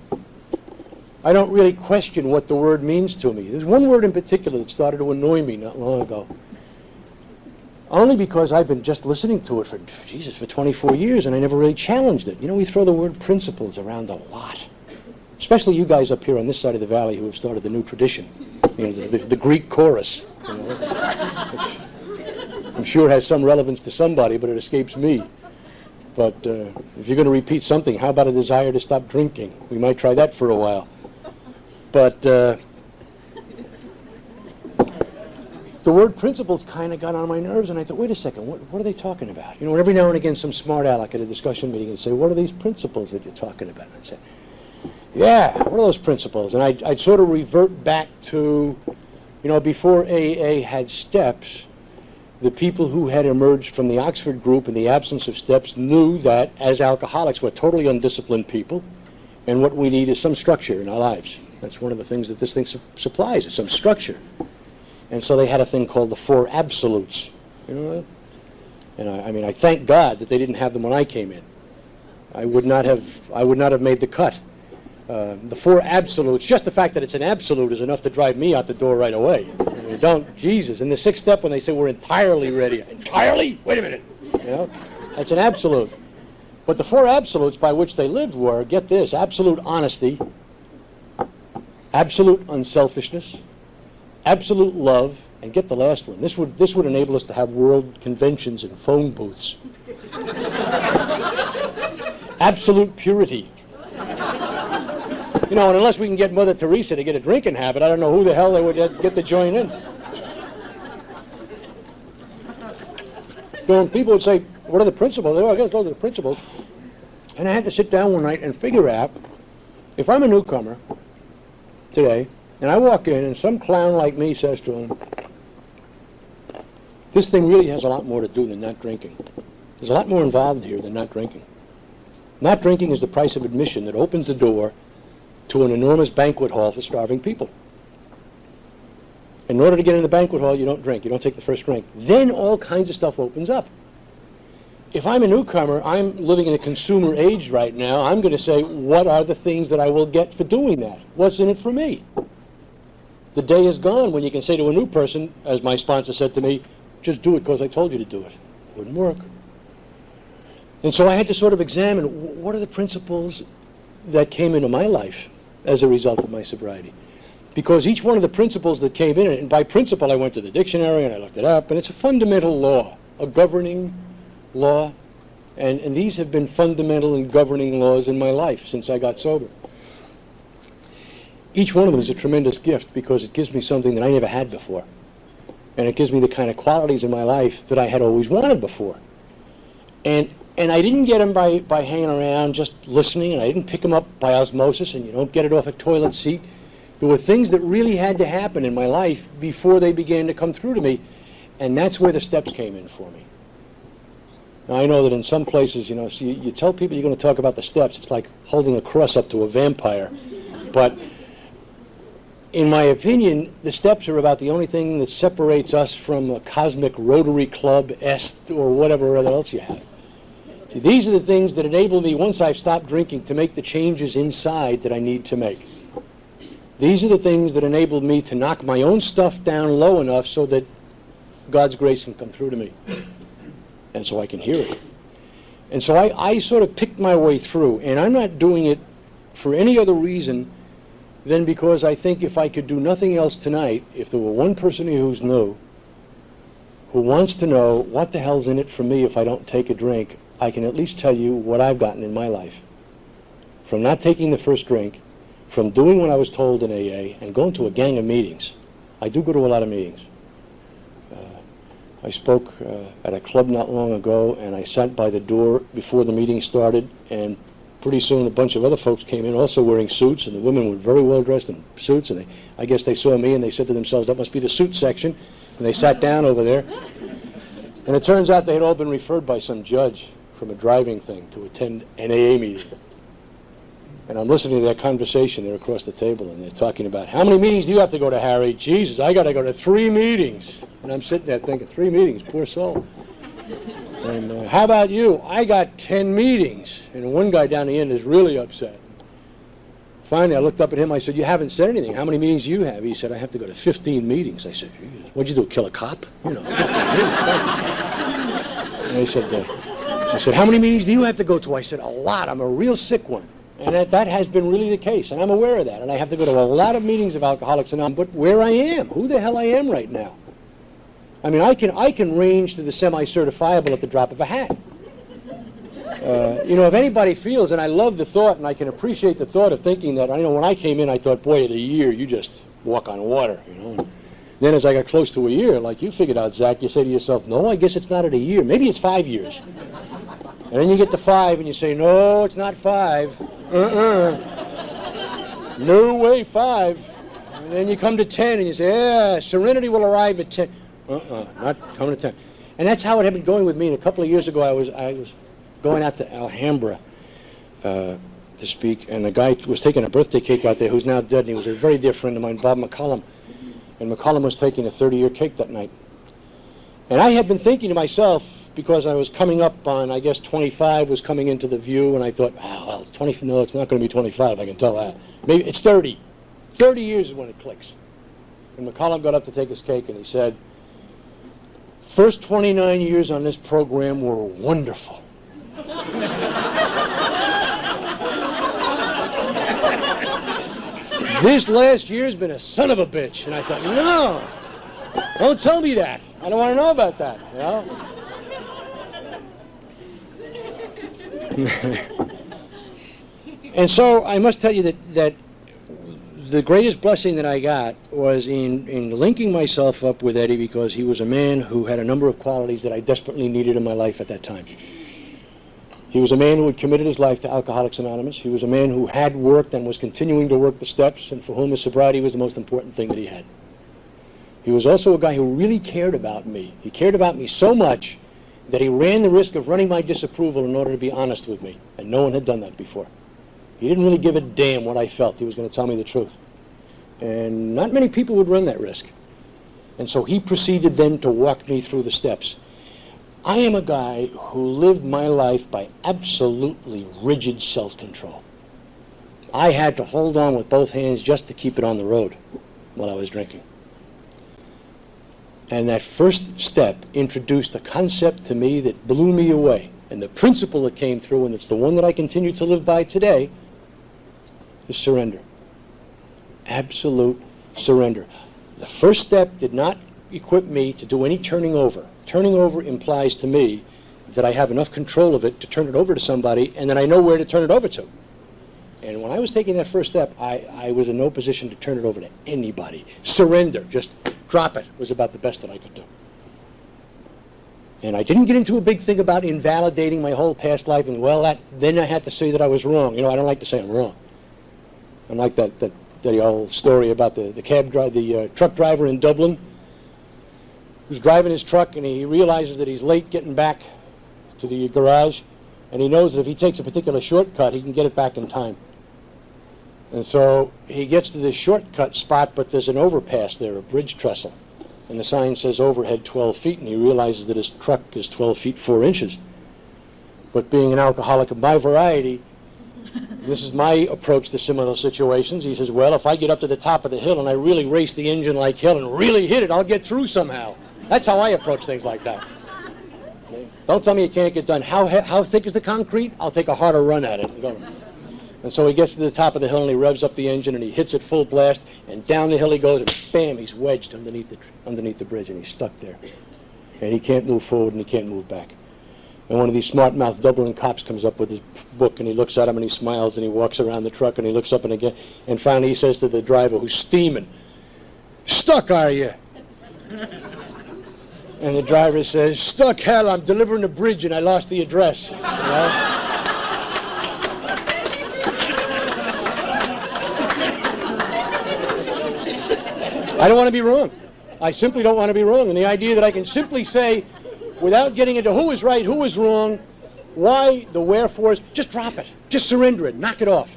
I don't really question what the word means to me. There's one word in particular that started to annoy me not long ago. Only because I've been just listening to it for 24 years, and I never really challenged it. You know, we throw the word principles around a lot. Especially you guys up here on this side of the valley who have started the new tradition. You know, the Greek chorus. You know, which I'm sure has some relevance to somebody, but it escapes me. But if you're going to repeat something, how about a desire to stop drinking? We might try that for a while. But the word principles kind of got on my nerves, and I thought, wait a second, what are they talking about? You know, every now and again some smart aleck at a discussion meeting would say, what are these principles that you're talking about? And I'd say, yeah, what are those principles? And I'd sort of revert back to, you know, before AA had steps, the people who had emerged from the Oxford group in the absence of steps knew that as alcoholics we're totally undisciplined people, and what we need is some structure in our lives. That's one of the things that this thing supplies, is some structure. And so they had a thing called the Four Absolutes. You know, and I mean, I thank God that they didn't have them when I came in. I would not have made the cut. The Four Absolutes, just the fact that it's an absolute is enough to drive me out the door right away. I mean, don't, Jesus. In the sixth step when they say we're entirely ready. Entirely? Wait a minute. You know, that's an absolute. But the Four Absolutes by which they lived were, get this, absolute honesty, absolute unselfishness, absolute love, and get the last one. This would enable us to have world conventions and phone booths. Absolute purity. You know, and unless we can get Mother Teresa to get a drinking habit, I don't know who the hell they would get to join in. So when people would say, what are the principles? Oh, I guess those are the principles. And I had to sit down one night and figure out, if I'm a newcomer today, and I walk in and some clown like me says to him, this thing really has a lot more to do than not drinking. There's a lot more involved here than not drinking. Not drinking is the price of admission that opens the door to an enormous banquet hall for starving people. In order to get in the banquet hall, you don't drink. You don't take the first drink. Then all kinds of stuff opens up. If I'm a newcomer, I'm living in a consumer age right now, I'm going to say, what are the things that I will get for doing that? What's in it for me? The day is gone when you can say to a new person, as my sponsor said to me, just do it because I told you to do it. It wouldn't work. And so I had to sort of examine, what are the principles that came into my life as a result of my sobriety? Because each one of the principles that came in, and by principle I went to the dictionary and I looked it up, and it's a fundamental law, a governing law, and these have been fundamental and governing laws in my life since I got sober. Each one of them is a tremendous gift because it gives me something that I never had before. And it gives me the kind of qualities in my life that I had always wanted before. And I didn't get them by hanging around just listening, and I didn't pick them up by osmosis, and you don't get it off a toilet seat. There were things that really had to happen in my life before they began to come through to me, and that's where the steps came in for me. Now, I know that in some places, you know, so you tell people you're going to talk about the steps, it's like holding a cross up to a vampire. But in my opinion, the steps are about the only thing that separates us from a cosmic Rotary Club, Est, or whatever else you have. See, these are the things that enable me, once I've stopped drinking, to make the changes inside that I need to make. These are the things that enable me to knock my own stuff down low enough so that God's grace can come through to me. And so I can hear it. And so I sort of picked my way through, and I'm not doing it for any other reason than because I think if I could do nothing else tonight, if there were one person here who's new, who wants to know what the hell's in it for me if I don't take a drink, I can at least tell you what I've gotten in my life. from not taking the first drink, from doing what I was told in AA, and going to a gang of meetings. I do go to a lot of meetings. I spoke at a club not long ago, and I sat by the door before the meeting started, and pretty soon a bunch of other folks came in also wearing suits, and the women were very well dressed in suits, and I guess they saw me and they said to themselves, that must be the suit section, and they sat down over there. And it turns out they had all been referred by some judge from a driving thing to attend an AA meeting. And I'm listening to that conversation there across the table, and they're talking about, how many meetings do you have to go to, Harry? Jesus, I got to go to 3 meetings. And I'm sitting there thinking, 3 meetings, poor soul. And how about you? I got 10 meetings. And one guy down the end is really upset. Finally, I looked up at him. I said, you haven't said anything. How many meetings do you have? He said, I have to go to 15 meetings. I said, what'd you do, kill a cop? You know. And he said, how many meetings do you have to go to? I said, a lot. I'm a real sick one. And that has been really the case, and I'm aware of that. And I have to go to a lot of meetings of Alcoholics Anonymous, but where I am, who the hell I am right now. I mean, I can range to the semi-certifiable at the drop of a hat. You know, if anybody feels, and I love the thought, and I can appreciate the thought of thinking that, I know when I came in, I thought, boy, at a year, you just walk on water, you know. Then as I got close to a year, like you figured out, Zach, you say to yourself, no, I guess it's not at a year. Maybe it's 5 years. And then you get to 5, and you say, no, it's not 5. No way, 5. And then you come to 10, and you say, yeah, serenity will arrive at 10. Not coming to 10. And that's how it had been going with me. And a couple of years ago, I was going out to Alhambra to speak, and a guy was taking a birthday cake out there who's now dead, and he was a very dear friend of mine, Bob McCollum. And McCollum was taking a 30-year cake that night. And I had been thinking to myself, because I was coming up on, I guess 25 was coming into the view, and I thought, oh, well, it's 20, no, it's not going to be 25, I can tell that. Maybe it's 30. 30 years is when it clicks. And McCollum got up to take his cake, and he said, first 29 years on this program were wonderful. This last year's been a son of a bitch. And I thought, no, don't tell me that. I don't want to know about that, you know? And so I must tell you that the greatest blessing that I got was in linking myself up with Eddie, because he was a man who had a number of qualities that I desperately needed in my life at that time. He was a man who had committed his life to Alcoholics Anonymous. He was a man who had worked and was continuing to work the steps, and for whom his sobriety was the most important thing that he had. He was also a guy who really cared about me. He cared about me so much that he ran the risk of running my disapproval in order to be honest with me, and no one had done that before. He didn't really give a damn what I felt. He was going to tell me the truth. And not many people would run that risk. And so he proceeded then to walk me through the steps. I am a guy who lived my life by absolutely rigid self-control. I had to hold on with both hands just to keep it on the road while I was drinking. And that first step introduced a concept to me that blew me away. And the principle that came through, and it's the one that I continue to live by today, is surrender. Absolute surrender. The first step did not equip me to do any turning over. Turning over implies to me that I have enough control of it to turn it over to somebody, and then I know where to turn it over to. And when I was taking that first step, I was in no position to turn it over to anybody. Surrender, just drop it, was about the best that I could do. And I didn't get into a big thing about invalidating my whole past life, and well, then I had to say that I was wrong. You know, I don't like to say I'm wrong. I like that old story about the truck driver in Dublin who's driving his truck, and he realizes that he's late getting back to the garage, and he knows that if he takes a particular shortcut, he can get it back in time. And so he gets to this shortcut spot, but there's an overpass there, a bridge trestle, and the sign says overhead 12 feet, and he realizes that his truck is 12 feet 4 inches. But being an alcoholic of my variety, this is my approach to similar situations. He says, well, if I get up to the top of the hill and I really race the engine like hell and really hit it, I'll get through somehow. That's how I approach things like that. Don't tell me it can't get done. How thick is the concrete? I'll take a harder run at it. And so he gets to the top of the hill and he revs up the engine and he hits it full blast, and down the hill he goes, and bam, he's wedged underneath the bridge, and he's stuck there. And he can't move forward and he can't move back. And one of these smart-mouthed Dublin cops comes up with his book, and he looks at him, and he smiles, and he walks around the truck, and he looks up and again, and finally he says to the driver, who's steaming, "Stuck, are you?" And the driver says, "Stuck, hell, I'm delivering a bridge, and I lost the address." You know? I don't want to be wrong. I simply don't want to be wrong. And the idea that I can simply say, without getting into who is right, who is wrong, why, the wherefores, just drop it. Just surrender it. Knock it off.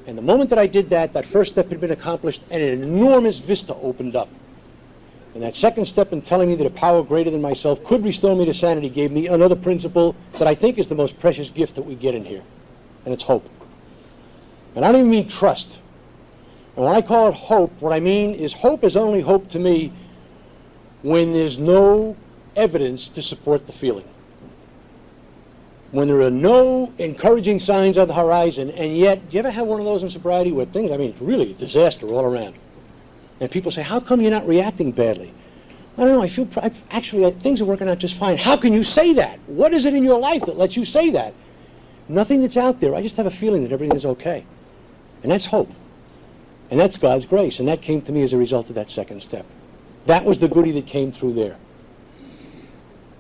And the moment that I did that, that first step had been accomplished, and an enormous vista opened up. And that second step in telling me that a power greater than myself could restore me to sanity gave me another principle that I think is the most precious gift that we get in here. And it's hope. And I don't even mean trust. And when I call it hope, what I mean is hope is only hope to me when there's no evidence to support the feeling. When there are no encouraging signs on the horizon, and yet, do you ever have one of those in sobriety where things, I mean, it's really a disaster all around. And people say, how come you're not reacting badly? I don't know, I feel, actually, things are working out just fine. How can you say that? What is it in your life that lets you say that? Nothing that's out there. I just have a feeling that everything is okay. And that's hope. And that's God's grace. And that came to me as a result of that second step. That was the goodie that came through there.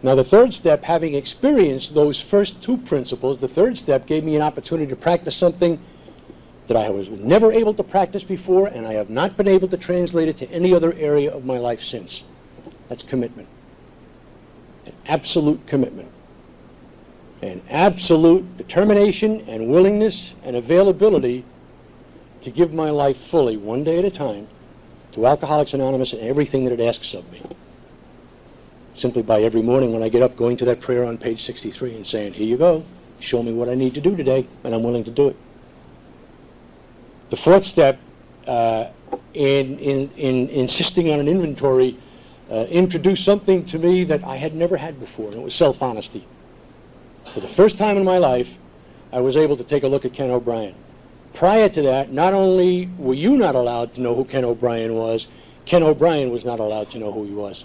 Now the third step, having experienced those first two principles, the third step gave me an opportunity to practice something that I was never able to practice before, and I have not been able to translate it to any other area of my life since. That's commitment. An absolute commitment. An absolute determination and willingness and availability to give my life fully, one day at a time, to Alcoholics Anonymous and everything that it asks of me. Simply by every morning when I get up, going to that prayer on page 63 and saying, here you go, show me what I need to do today, and I'm willing to do it. The fourth step, in insisting on an inventory, introduced something to me that I had never had before, and it was self-honesty. For the first time in my life, I was able to take a look at Ken O'Brien. Prior to that, not only were you not allowed to know who Ken O'Brien was not allowed to know who he was.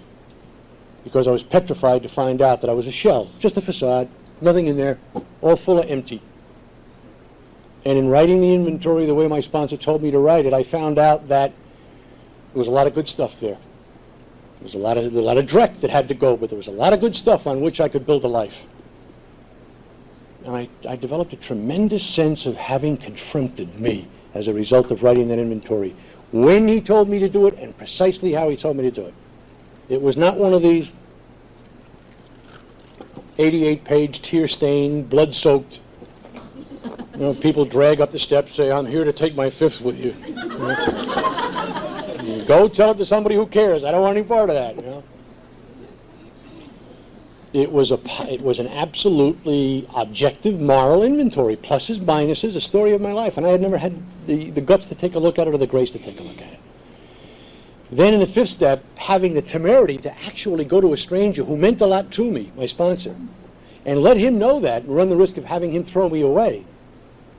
Because I was petrified to find out that I was a shell, just a facade, nothing in there, all full of empty. And in writing the inventory the way my sponsor told me to write it, I found out that there was a lot of good stuff there. There was a lot of dreck that had to go, but there was a lot of good stuff on which I could build a life. And I developed a tremendous sense of having confronted me as a result of writing that inventory, when he told me to do it and precisely how he told me to do it. It was not one of these 88-page, tear-stained, blood-soaked, people drag up the steps, say, I'm here to take my fifth with you. Go tell it to somebody who cares. I don't want any part of that. It was an absolutely objective moral inventory, pluses, minuses, a story of my life. And I had never had the guts to take a look at it or the grace to take a look at it. Then in the fifth step, having the temerity to actually go to a stranger who meant a lot to me, my sponsor, and let him know that and run the risk of having him throw me away.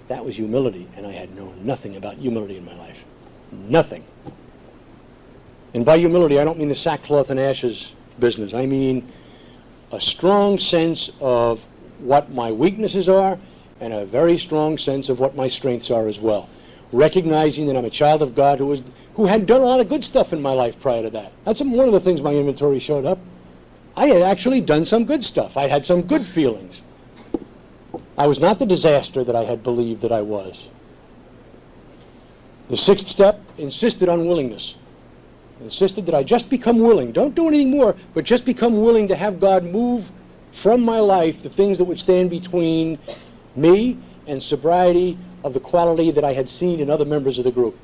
That was humility, and I had known nothing about humility in my life. Nothing. And by humility, I don't mean the sackcloth and ashes business. I mean a strong sense of what my weaknesses are and a very strong sense of what my strengths are as well. Recognizing that I'm a child of God who had done a lot of good stuff in my life prior to that. That's one of the things my inventory showed up. I had actually done some good stuff. I had some good feelings. I was not the disaster that I had believed that I was. The sixth step insisted on willingness. Insisted that I just become willing. Don't do anything more, but just become willing to have God move from my life the things that would stand between me and sobriety of the quality that I had seen in other members of the group.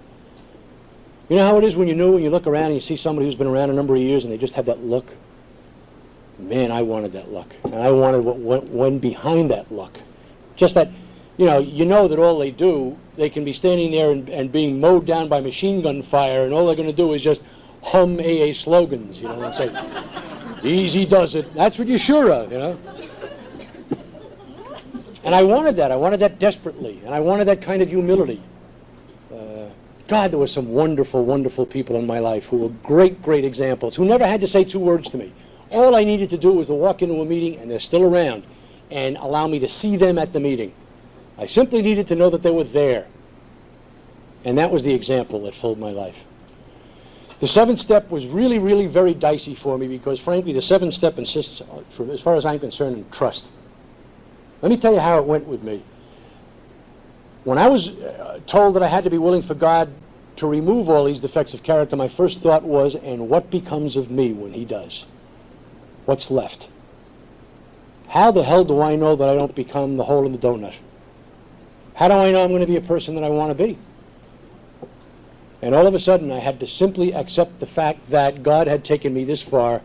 You know how it is when you're new and you look around and you see somebody who's been around a number of years and they just have that look? Man, I wanted that look. And I wanted what went behind that look. Just that, you know that all they do, they can be standing there and being mowed down by machine gun fire, and all they're going to do is just hum AA slogans, and say, easy does it. That's what you're sure of, And I wanted that. I wanted that desperately. And I wanted that kind of humility. God, there were some wonderful, wonderful people in my life who were great, great examples, who never had to say two words to me. All I needed to do was to walk into a meeting, and they're still around, and allow me to see them at the meeting. I simply needed to know that they were there. And that was the example that filled my life. The 7th step was really, really very dicey for me because, frankly, the 7th step insists, as far as I'm concerned, in trust. Let me tell you how it went with me. When I was told that I had to be willing for God to remove all these defects of character, my first thought was, and what becomes of me when he does? What's left? How the hell do I know that I don't become the hole in the donut? How do I know I'm going to be a person that I want to be? And all of a sudden, I had to simply accept the fact that God had taken me this far.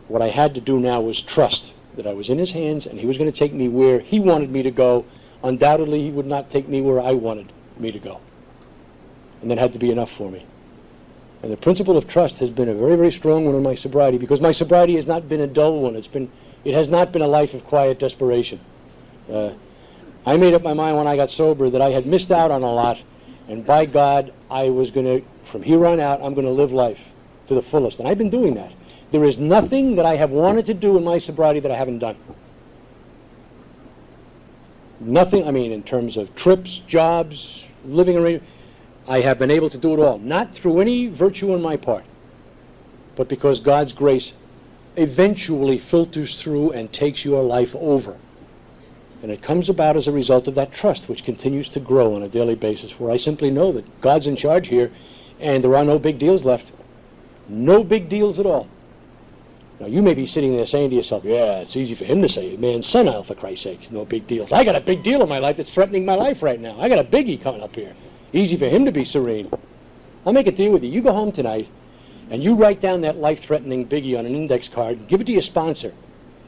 What I had to do now was trust that I was in his hands and he was going to take me where he wanted me to go. Undoubtedly, he would not take me where I wanted me to go. And that had to be enough for me. And the principle of trust has been a very, very strong one in my sobriety, because my sobriety has not been a dull one. It has not been a life of quiet desperation. I made up my mind when I got sober that I had missed out on a lot, and by God, I was going to, from here on out, I'm going to live life to the fullest. And I've been doing that. There is nothing that I have wanted to do in my sobriety that I haven't done. Nothing, I mean, in terms of trips, jobs, living arrangements, I have been able to do it all. Not through any virtue on my part, but because God's grace eventually filters through and takes your life over. And it comes about as a result of that trust, which continues to grow on a daily basis, where I simply know that God's in charge here, and there are no big deals left. No big deals at all. Now, you may be sitting there saying to yourself, yeah, it's easy for him to say, man's senile, for Christ's sake, no big deals. I got a big deal in my life that's threatening my life right now. I got a biggie coming up here. Easy for him to be serene. I'll make a deal with you. You go home tonight, and you write down that life-threatening biggie on an index card, and give it to your sponsor,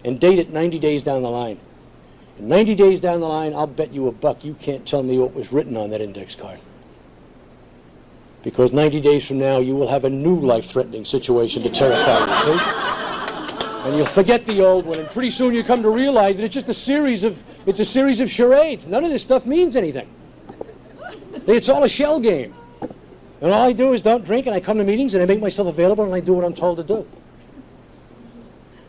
and date it 90 days down the line. And 90 days down the line, I'll bet you $1 you can't tell me what was written on that index card. Because 90 days from now, you will have a new life-threatening situation to terrify you, see? And you'll forget the old one, and pretty soon you come to realize that it's just a series of charades. None of this stuff means anything. It's all a shell game. And all I do is don't drink, and I come to meetings, and I make myself available, and I do what I'm told to do.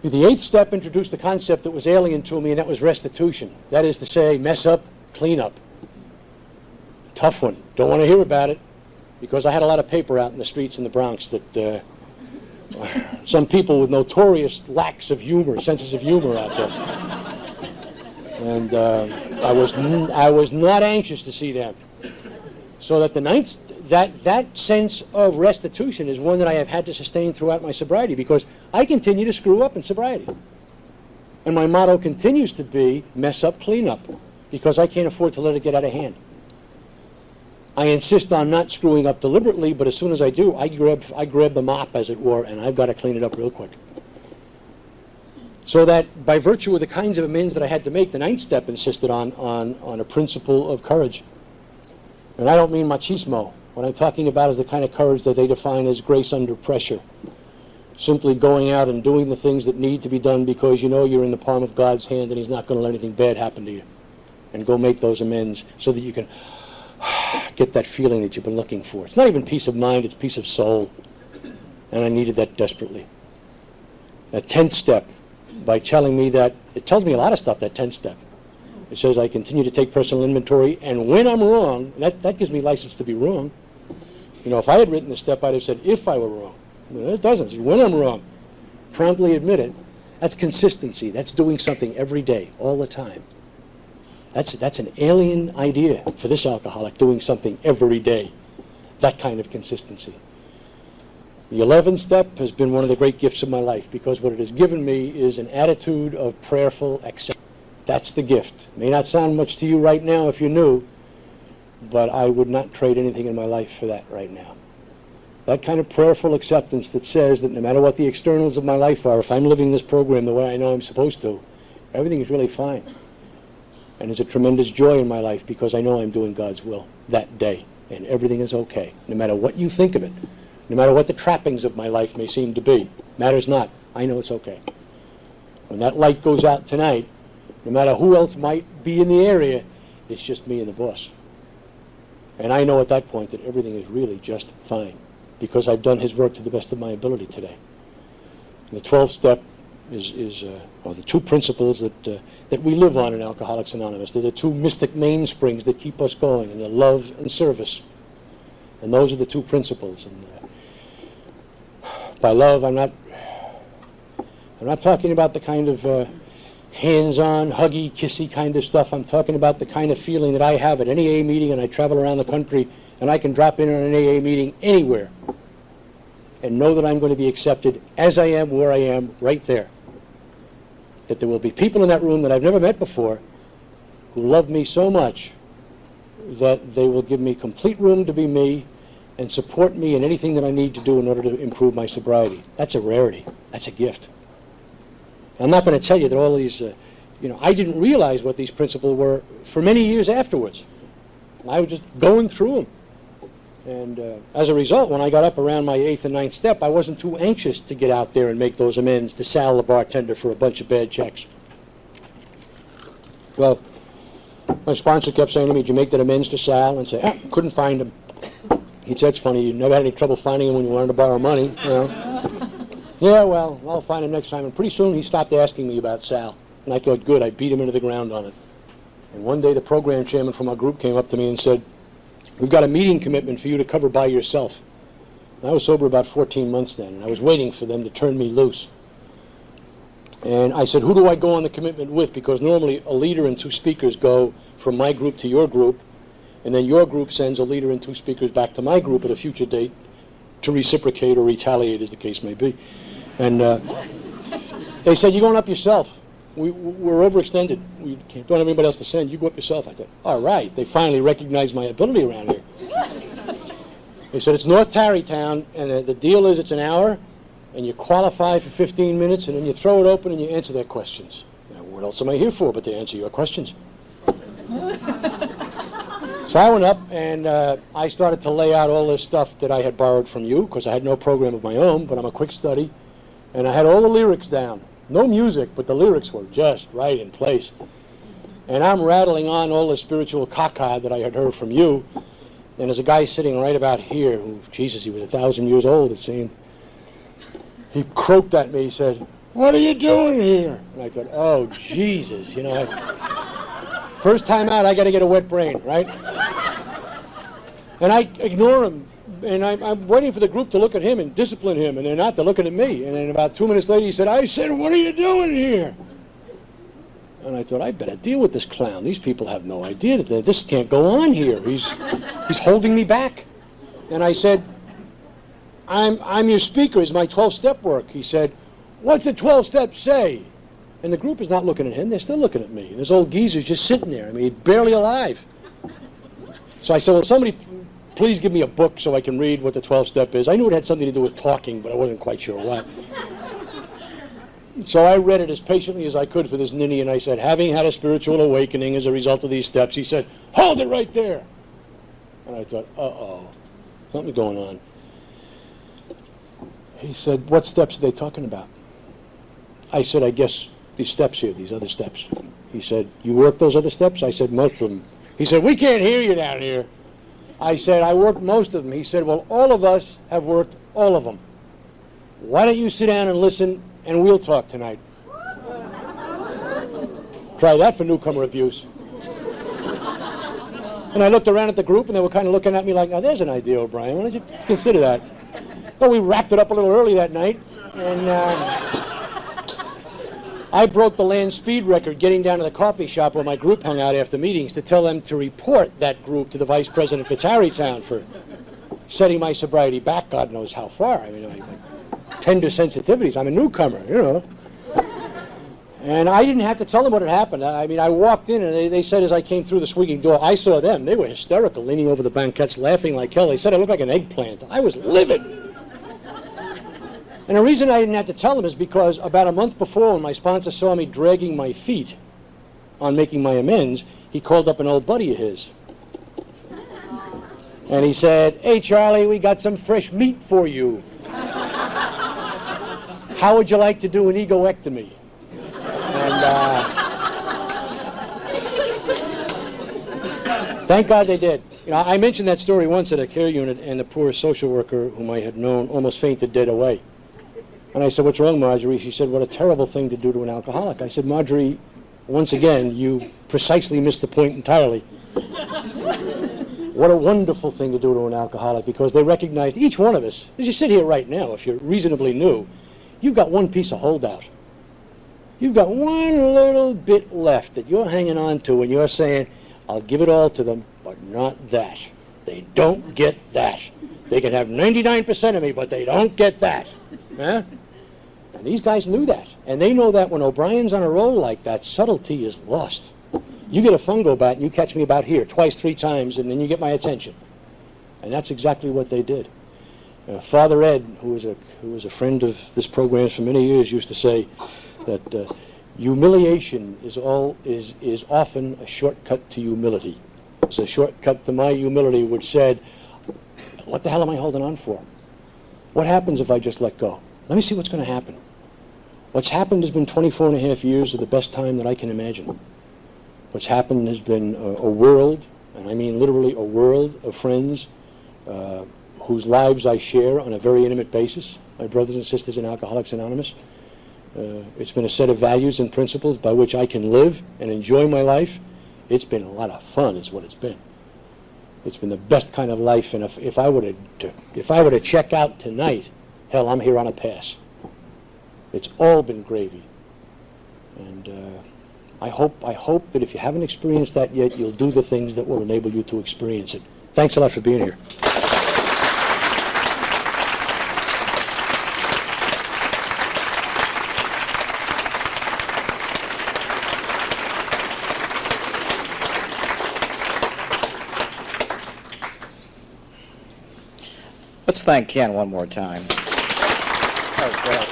The 8th step introduced a concept that was alien to me, and that was restitution. That is to say, mess up, clean up. Tough one. Don't want to hear about it, because I had a lot of paper out in the streets in the Bronx that some people with notorious lacks of humor, senses of humor out there. And I was not anxious to see them. So that the 9th, that sense of restitution is one that I have had to sustain throughout my sobriety, because I continue to screw up in sobriety. And my motto continues to be mess up, clean up, because I can't afford to let it get out of hand. I insist on not screwing up deliberately, but as soon as I do, I grab the mop, as it were, and I've got to clean it up real quick. So that by virtue of the kinds of amends that I had to make, the 9th step insisted on a principle of courage. And I don't mean machismo. What I'm talking about is the kind of courage that they define as grace under pressure. Simply going out and doing the things that need to be done because you know you're in the palm of God's hand and he's not going to let anything bad happen to you. And go make those amends so that you can get that feeling that you've been looking for. It's not even peace of mind, it's peace of soul. And I needed that desperately. That 10th step, by telling me that, it tells me a lot of stuff, that 10th step. It says I continue to take personal inventory, and when I'm wrong, that gives me license to be wrong. You know, if I had written the step, I'd have said, if I were wrong. Well, it doesn't. It's when I'm wrong. Promptly admit it. That's consistency. That's doing something every day, all the time. That's an alien idea for this alcoholic, doing something every day. That kind of consistency. The 11th step has been one of the great gifts of my life, because what it has given me is an attitude of prayerful acceptance. That's the gift. May not sound much to you right now if you knew, but I would not trade anything in my life for that right now. That kind of prayerful acceptance that says that no matter what the externals of my life are, if I'm living this program the way I know I'm supposed to, everything is really fine. And there's a tremendous joy in my life because I know I'm doing God's will that day, and everything is okay, no matter what you think of it, no matter what the trappings of my life may seem to be. Matters not. I know it's okay. When that light goes out tonight, no matter who else might be in the area, it's just me and the boss. And I know at that point that everything is really just fine, because I've done his work to the best of my ability today. And the 12th step are the two principles that we live on in Alcoholics Anonymous. They're the two mystic mainsprings that keep us going, and they're love and service. And those are the two principles. And by love, I'm not talking about the kind of hands-on, huggy, kissy kind of stuff. I'm talking about the kind of feeling that I have at any AA meeting, and I travel around the country, and I can drop in on an AA meeting anywhere and know that I'm going to be accepted as I am, where I am, right there. That there will be people in that room that I've never met before who love me so much that they will give me complete room to be me and support me in anything that I need to do in order to improve my sobriety. That's a rarity. That's a gift. I'm not going to tell you that all these, I didn't realize what these principles were for many years afterwards. I was just going through them. And as a result, when I got up around my 8th and 9th step, I wasn't too anxious to get out there and make those amends to Sal, the bartender, for a bunch of bad checks. Well, my sponsor kept saying to me, "Did you make that amends to Sal?" And say, "Couldn't find him." He'd say, "It's funny, you never had any trouble finding him when you wanted to borrow money." Yeah, well, I'll find him next time. And pretty soon he stopped asking me about Sal. And I thought, good, I beat him into the ground on it. And one day the program chairman from our group came up to me and said, "We've got a meeting commitment for you to cover by yourself." And I was sober about 14 months then, and I was waiting for them to turn me loose. And I said, "Who do I go on the commitment with?" Because normally a leader and two speakers go from my group to your group, and then your group sends a leader and two speakers back to my group at a future date to reciprocate or retaliate, as the case may be. And they said, "You're going up yourself. We're overextended. We don't have anybody else to send. You go up yourself." I said, "All right." They finally recognized my ability around here. They said, "It's North Tarrytown, and the deal is it's an hour, and you qualify for 15 minutes, and then you throw it open and you answer their questions." Now, what else am I here for but to answer your questions? So I went up, and I started to lay out all this stuff that I had borrowed from you, because I had no program of my own, but I'm a quick study. And I had all the lyrics down. No music, but the lyrics were just right in place. And I'm rattling on all the spiritual caca that I had heard from you. And there's a guy sitting right about here who, Jesus, he was 1,000 years old, it seemed. He croaked at me. He said, "What are you doing here?" And I thought, oh, Jesus, first time out, I got to get a wet brain, right? And I ignore him. And I'm waiting for the group to look at him and discipline him, and they're not. They're looking at me. And then about 2 minutes later, he said, "I said, what are you doing here?" And I thought, I better deal with this clown. These people have no idea that this can't go on here. He's holding me back. And I said, I'm your speaker. Is my 12-step work? He said, "What's the 12-step say?" And the group is not looking at him. They're still looking at me. And this old geezer's just sitting there. I mean, he's barely alive. So I said, "Well, somebody please give me a book so I can read what the 12-step is." I knew it had something to do with talking, but I wasn't quite sure what. So I read it as patiently as I could for this ninny, and I said, "Having had a spiritual awakening as a result of these steps," he said, "Hold it right there." And I thought, uh-oh, something's going on. He said, "What steps are they talking about?" I said, "I guess these steps here, these other steps." He said, "You work those other steps?" I said, "Most of them." He said, "We can't hear you down here." I said, "I worked most of them." He said, "Well, all of us have worked all of them. Why don't you sit down and listen, and we'll talk tonight." Try that for newcomer abuse. And I looked around at the group, and they were kind of looking at me like, "Now, there's an idea, O'Brien. Why don't you consider that?" Well, we wrapped it up a little early that night, and I broke the land speed record getting down to the coffee shop where my group hung out after meetings to tell them to report that group to the vice president for Tarrytown for setting my sobriety back God knows how far. I mean, I tender sensitivities. I'm a newcomer, And I didn't have to tell them what had happened. I mean, I walked in, and they said as I came through the swinging door, I saw them. They were hysterical, leaning over the banquettes, laughing like hell. They said I looked like an eggplant. I was livid. And the reason I didn't have to tell them is because about a month before, when my sponsor saw me dragging my feet on making my amends, he called up an old buddy of his. And he said, "Hey, Charlie, we got some fresh meat for you. How would you like to do an egoectomy?" And thank God they did. I mentioned that story once at a care unit, and the poor social worker whom I had known almost fainted dead away. And I said, what's wrong, Marjorie? She said, what a terrible thing to do to an alcoholic. I said, Marjorie, once again, you precisely missed the point entirely. What a wonderful thing to do to an alcoholic, because they recognized, each one of us, as you sit here right now, if you're reasonably new, you've got one piece of holdout. You've got one little bit left that you're hanging on to, and you're saying, I'll give it all to them, but not that. They don't get that. They can have 99% of me, but they don't get that. Huh? And these guys knew that. And they know that when O'Brien's on a roll like that, subtlety is lost. You get a fungo bat and you catch me about here twice, 3 times, and then you get my attention. And that's exactly what they did. Father Ed, who was a friend of this program for many years, used to say that humiliation is often a shortcut to humility. It's a shortcut to my humility, which said, what the hell am I holding on for? What happens if I just let go? Let me see what's going to happen. What's happened has been 24 and a half years of the best time that I can imagine. What's happened has been a world, and I mean literally a world of friends whose lives I share on a very intimate basis, my brothers and sisters in Alcoholics Anonymous. It's been a set of values and principles by which I can live and enjoy my life. It's been a lot of fun is what it's been. It's been the best kind of life, and if I were to check out tonight, hell, I'm here on a pass. It's all been gravy. And I hope that if you haven't experienced that yet, you'll do the things that will enable you to experience it. Thanks a lot for being here. Let's thank Ken one more time. That was great.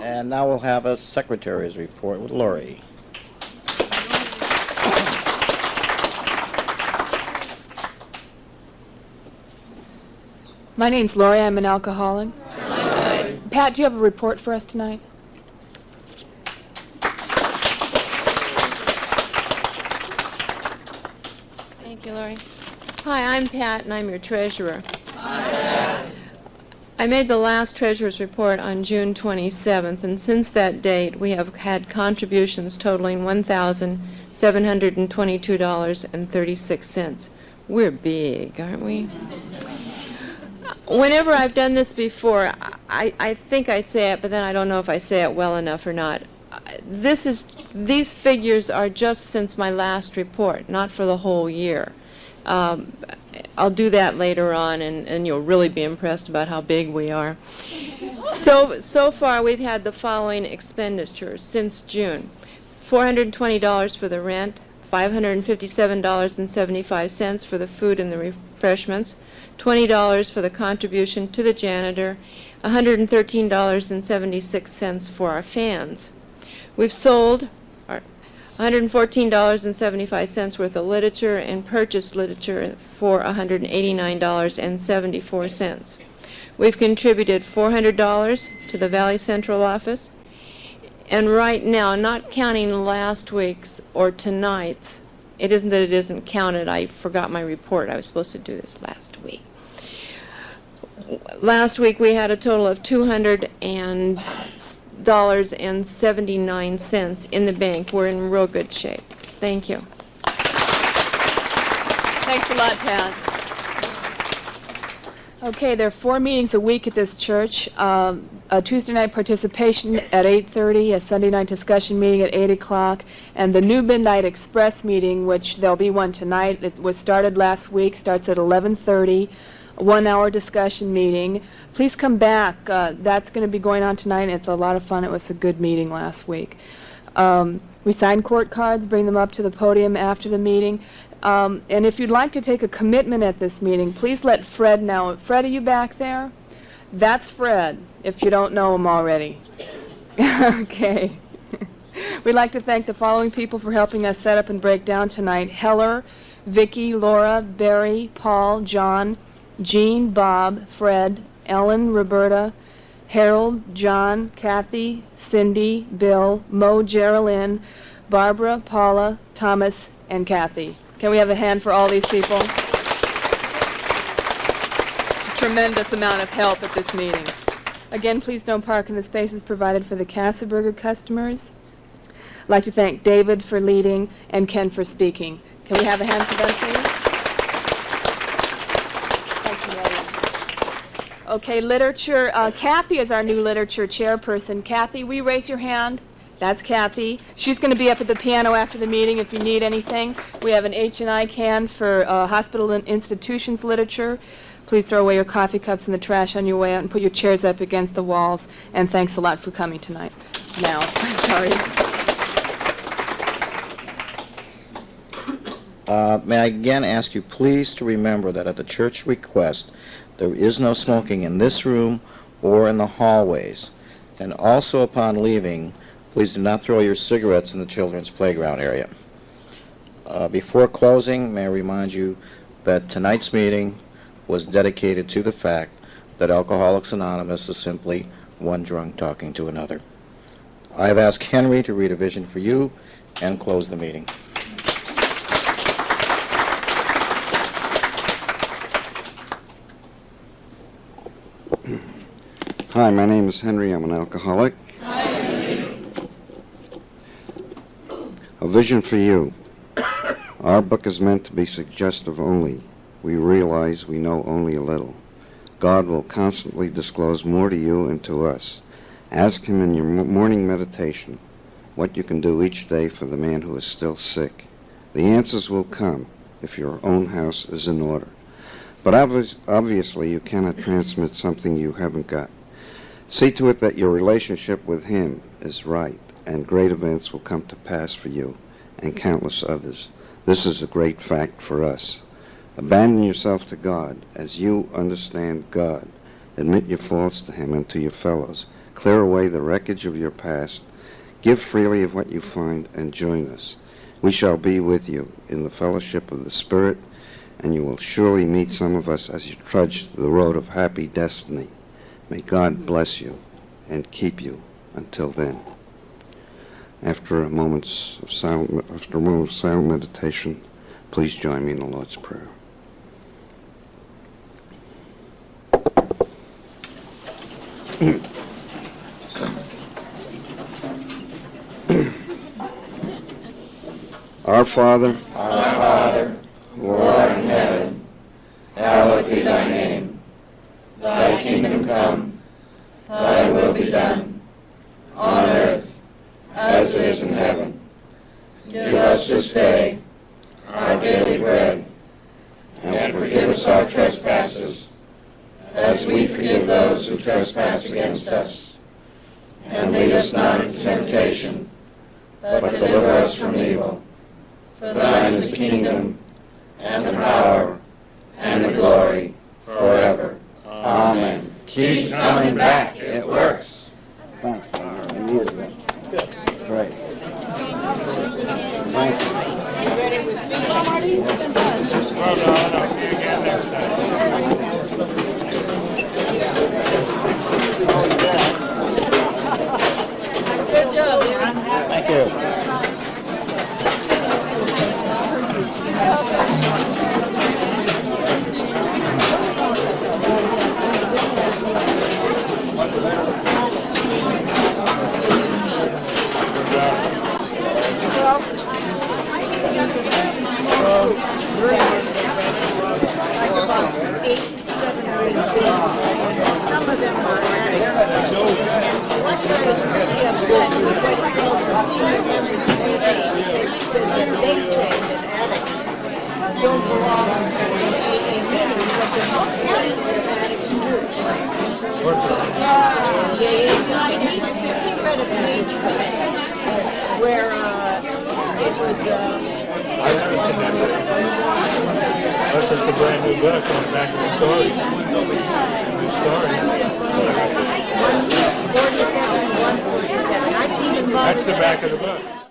And now we'll have a secretary's report with Lori. My name's Lori. I'm an alcoholic. Pat, do you have a report for us tonight? Thank you, Lori. Hi, I'm Pat, and I'm your treasurer. I made the last treasurer's report on June 27th, and since that date, we have had contributions totaling $1,722.36. We're big, aren't we? Whenever I've done this before, I think I say it, but then I don't know if I say it well enough or not. These figures are just since my last report, not for the whole year. I'll do that later on, and you'll really be impressed about how big we are. So far, we've had the following expenditures since June. $420 for the rent, $557.75 for the food and the refreshments, $20 for the contribution to the janitor, $113.76 for our fans. We've sold $114.75 worth of literature and purchased literature for $189.74. We've contributed $400 to the Valley Central office, and right now, not counting last week's or tonight's, it isn't that it isn't counted, I forgot my report, I was supposed to do this last week. Last week we had a total of $200.79 in the bank. We're in real good shape. Thank you. Thanks a lot, Pat. Okay, there are 4 meetings a week at this church. A Tuesday night participation at 8:30, a Sunday night discussion meeting at 8 o'clock, and the new Midnight Express meeting, which there'll be one tonight. It was started last week, starts at 11:30, a 1-hour discussion meeting. Please come back. That's going to be going on tonight. It's a lot of fun. It was a good meeting last week. We sign court cards, bring them up to the podium after the meeting. And if you'd like to take a commitment at this meeting, please let Fred know. Fred, are you back there? That's Fred, if you don't know him already. Okay. We'd like to thank the following people for helping us set up and break down tonight. Heller, Vicki, Laura, Barry, Paul, John, Jean, Bob, Fred, Ellen, Roberta, Harold, John, Kathy, Cindy, Bill, Mo, Geraldine, Barbara, Paula, Thomas, and Kathy. Can we have a hand for all these people? tremendous amount of help at this meeting. Again, please don't park in the spaces provided for the Kasseberger customers. I'd like to thank David for leading and Ken for speaking. Can we have a hand for them, please? Thank you, Mary. Okay, literature. Kathy is our new literature chairperson. Kathy, will you raise your hand? That's Kathy. She's going to be up at the piano after the meeting if you need anything. We have an H&I can for hospital and institutions literature. Please throw away your coffee cups in the trash on your way out and put your chairs up against the walls. And thanks a lot for coming tonight. Now, sorry. May I again ask you please to remember that at the church request, there is no smoking in this room or in the hallways. And also upon leaving, please do not throw your cigarettes in the children's playground area. Before closing, may I remind you that tonight's meeting was dedicated to the fact that Alcoholics Anonymous is simply one drunk talking to another. I have asked Henry to read a vision for you and close the meeting. Hi, my name is Henry. I'm an alcoholic. A vision for you. Our book is meant to be suggestive only. We realize we know only a little. God will constantly disclose more to you and to us. Ask Him in your morning meditation what you can do each day for the man who is still sick. The answers will come if your own house is in order. But obviously you cannot transmit something you haven't got. See to it that your relationship with Him is right, and great events will come to pass for you and countless others. This is a great fact for us. Abandon yourself to God as you understand God. Admit your faults to Him and to your fellows. Clear away the wreckage of your past. Give freely of what you find and join us. We shall be with you in the fellowship of the Spirit, and you will surely meet some of us as you trudge the road of happy destiny. May God bless you and keep you until then. After a moment of silent meditation, please join me in the Lord's Prayer. Our Father, who art in heaven, hallowed be thy name. Thy kingdom come, thy will be done, on earth as it is in heaven. Give us this day our daily bread, and forgive us our trespasses, as we forgive those who trespass against us. And lead us not into temptation, but deliver us from evil. For thine is the kingdom, and the power, and the glory, forever. Amen. Keep coming back. It works. Thanks, Father. I needed that. Great. Thank you. Well done. I'll see you again next time. Good job, David. Thank you. Some of them are addicts. One guy was really upset with what he told the senior members of the AA. They say that addicts don't belong in AA meetings, but the book says that addicts do. The AA meeting, he read a page from it where it was... I remember. That's just a brand new book going back to the story. New story. 147, 147. That's the back of the book.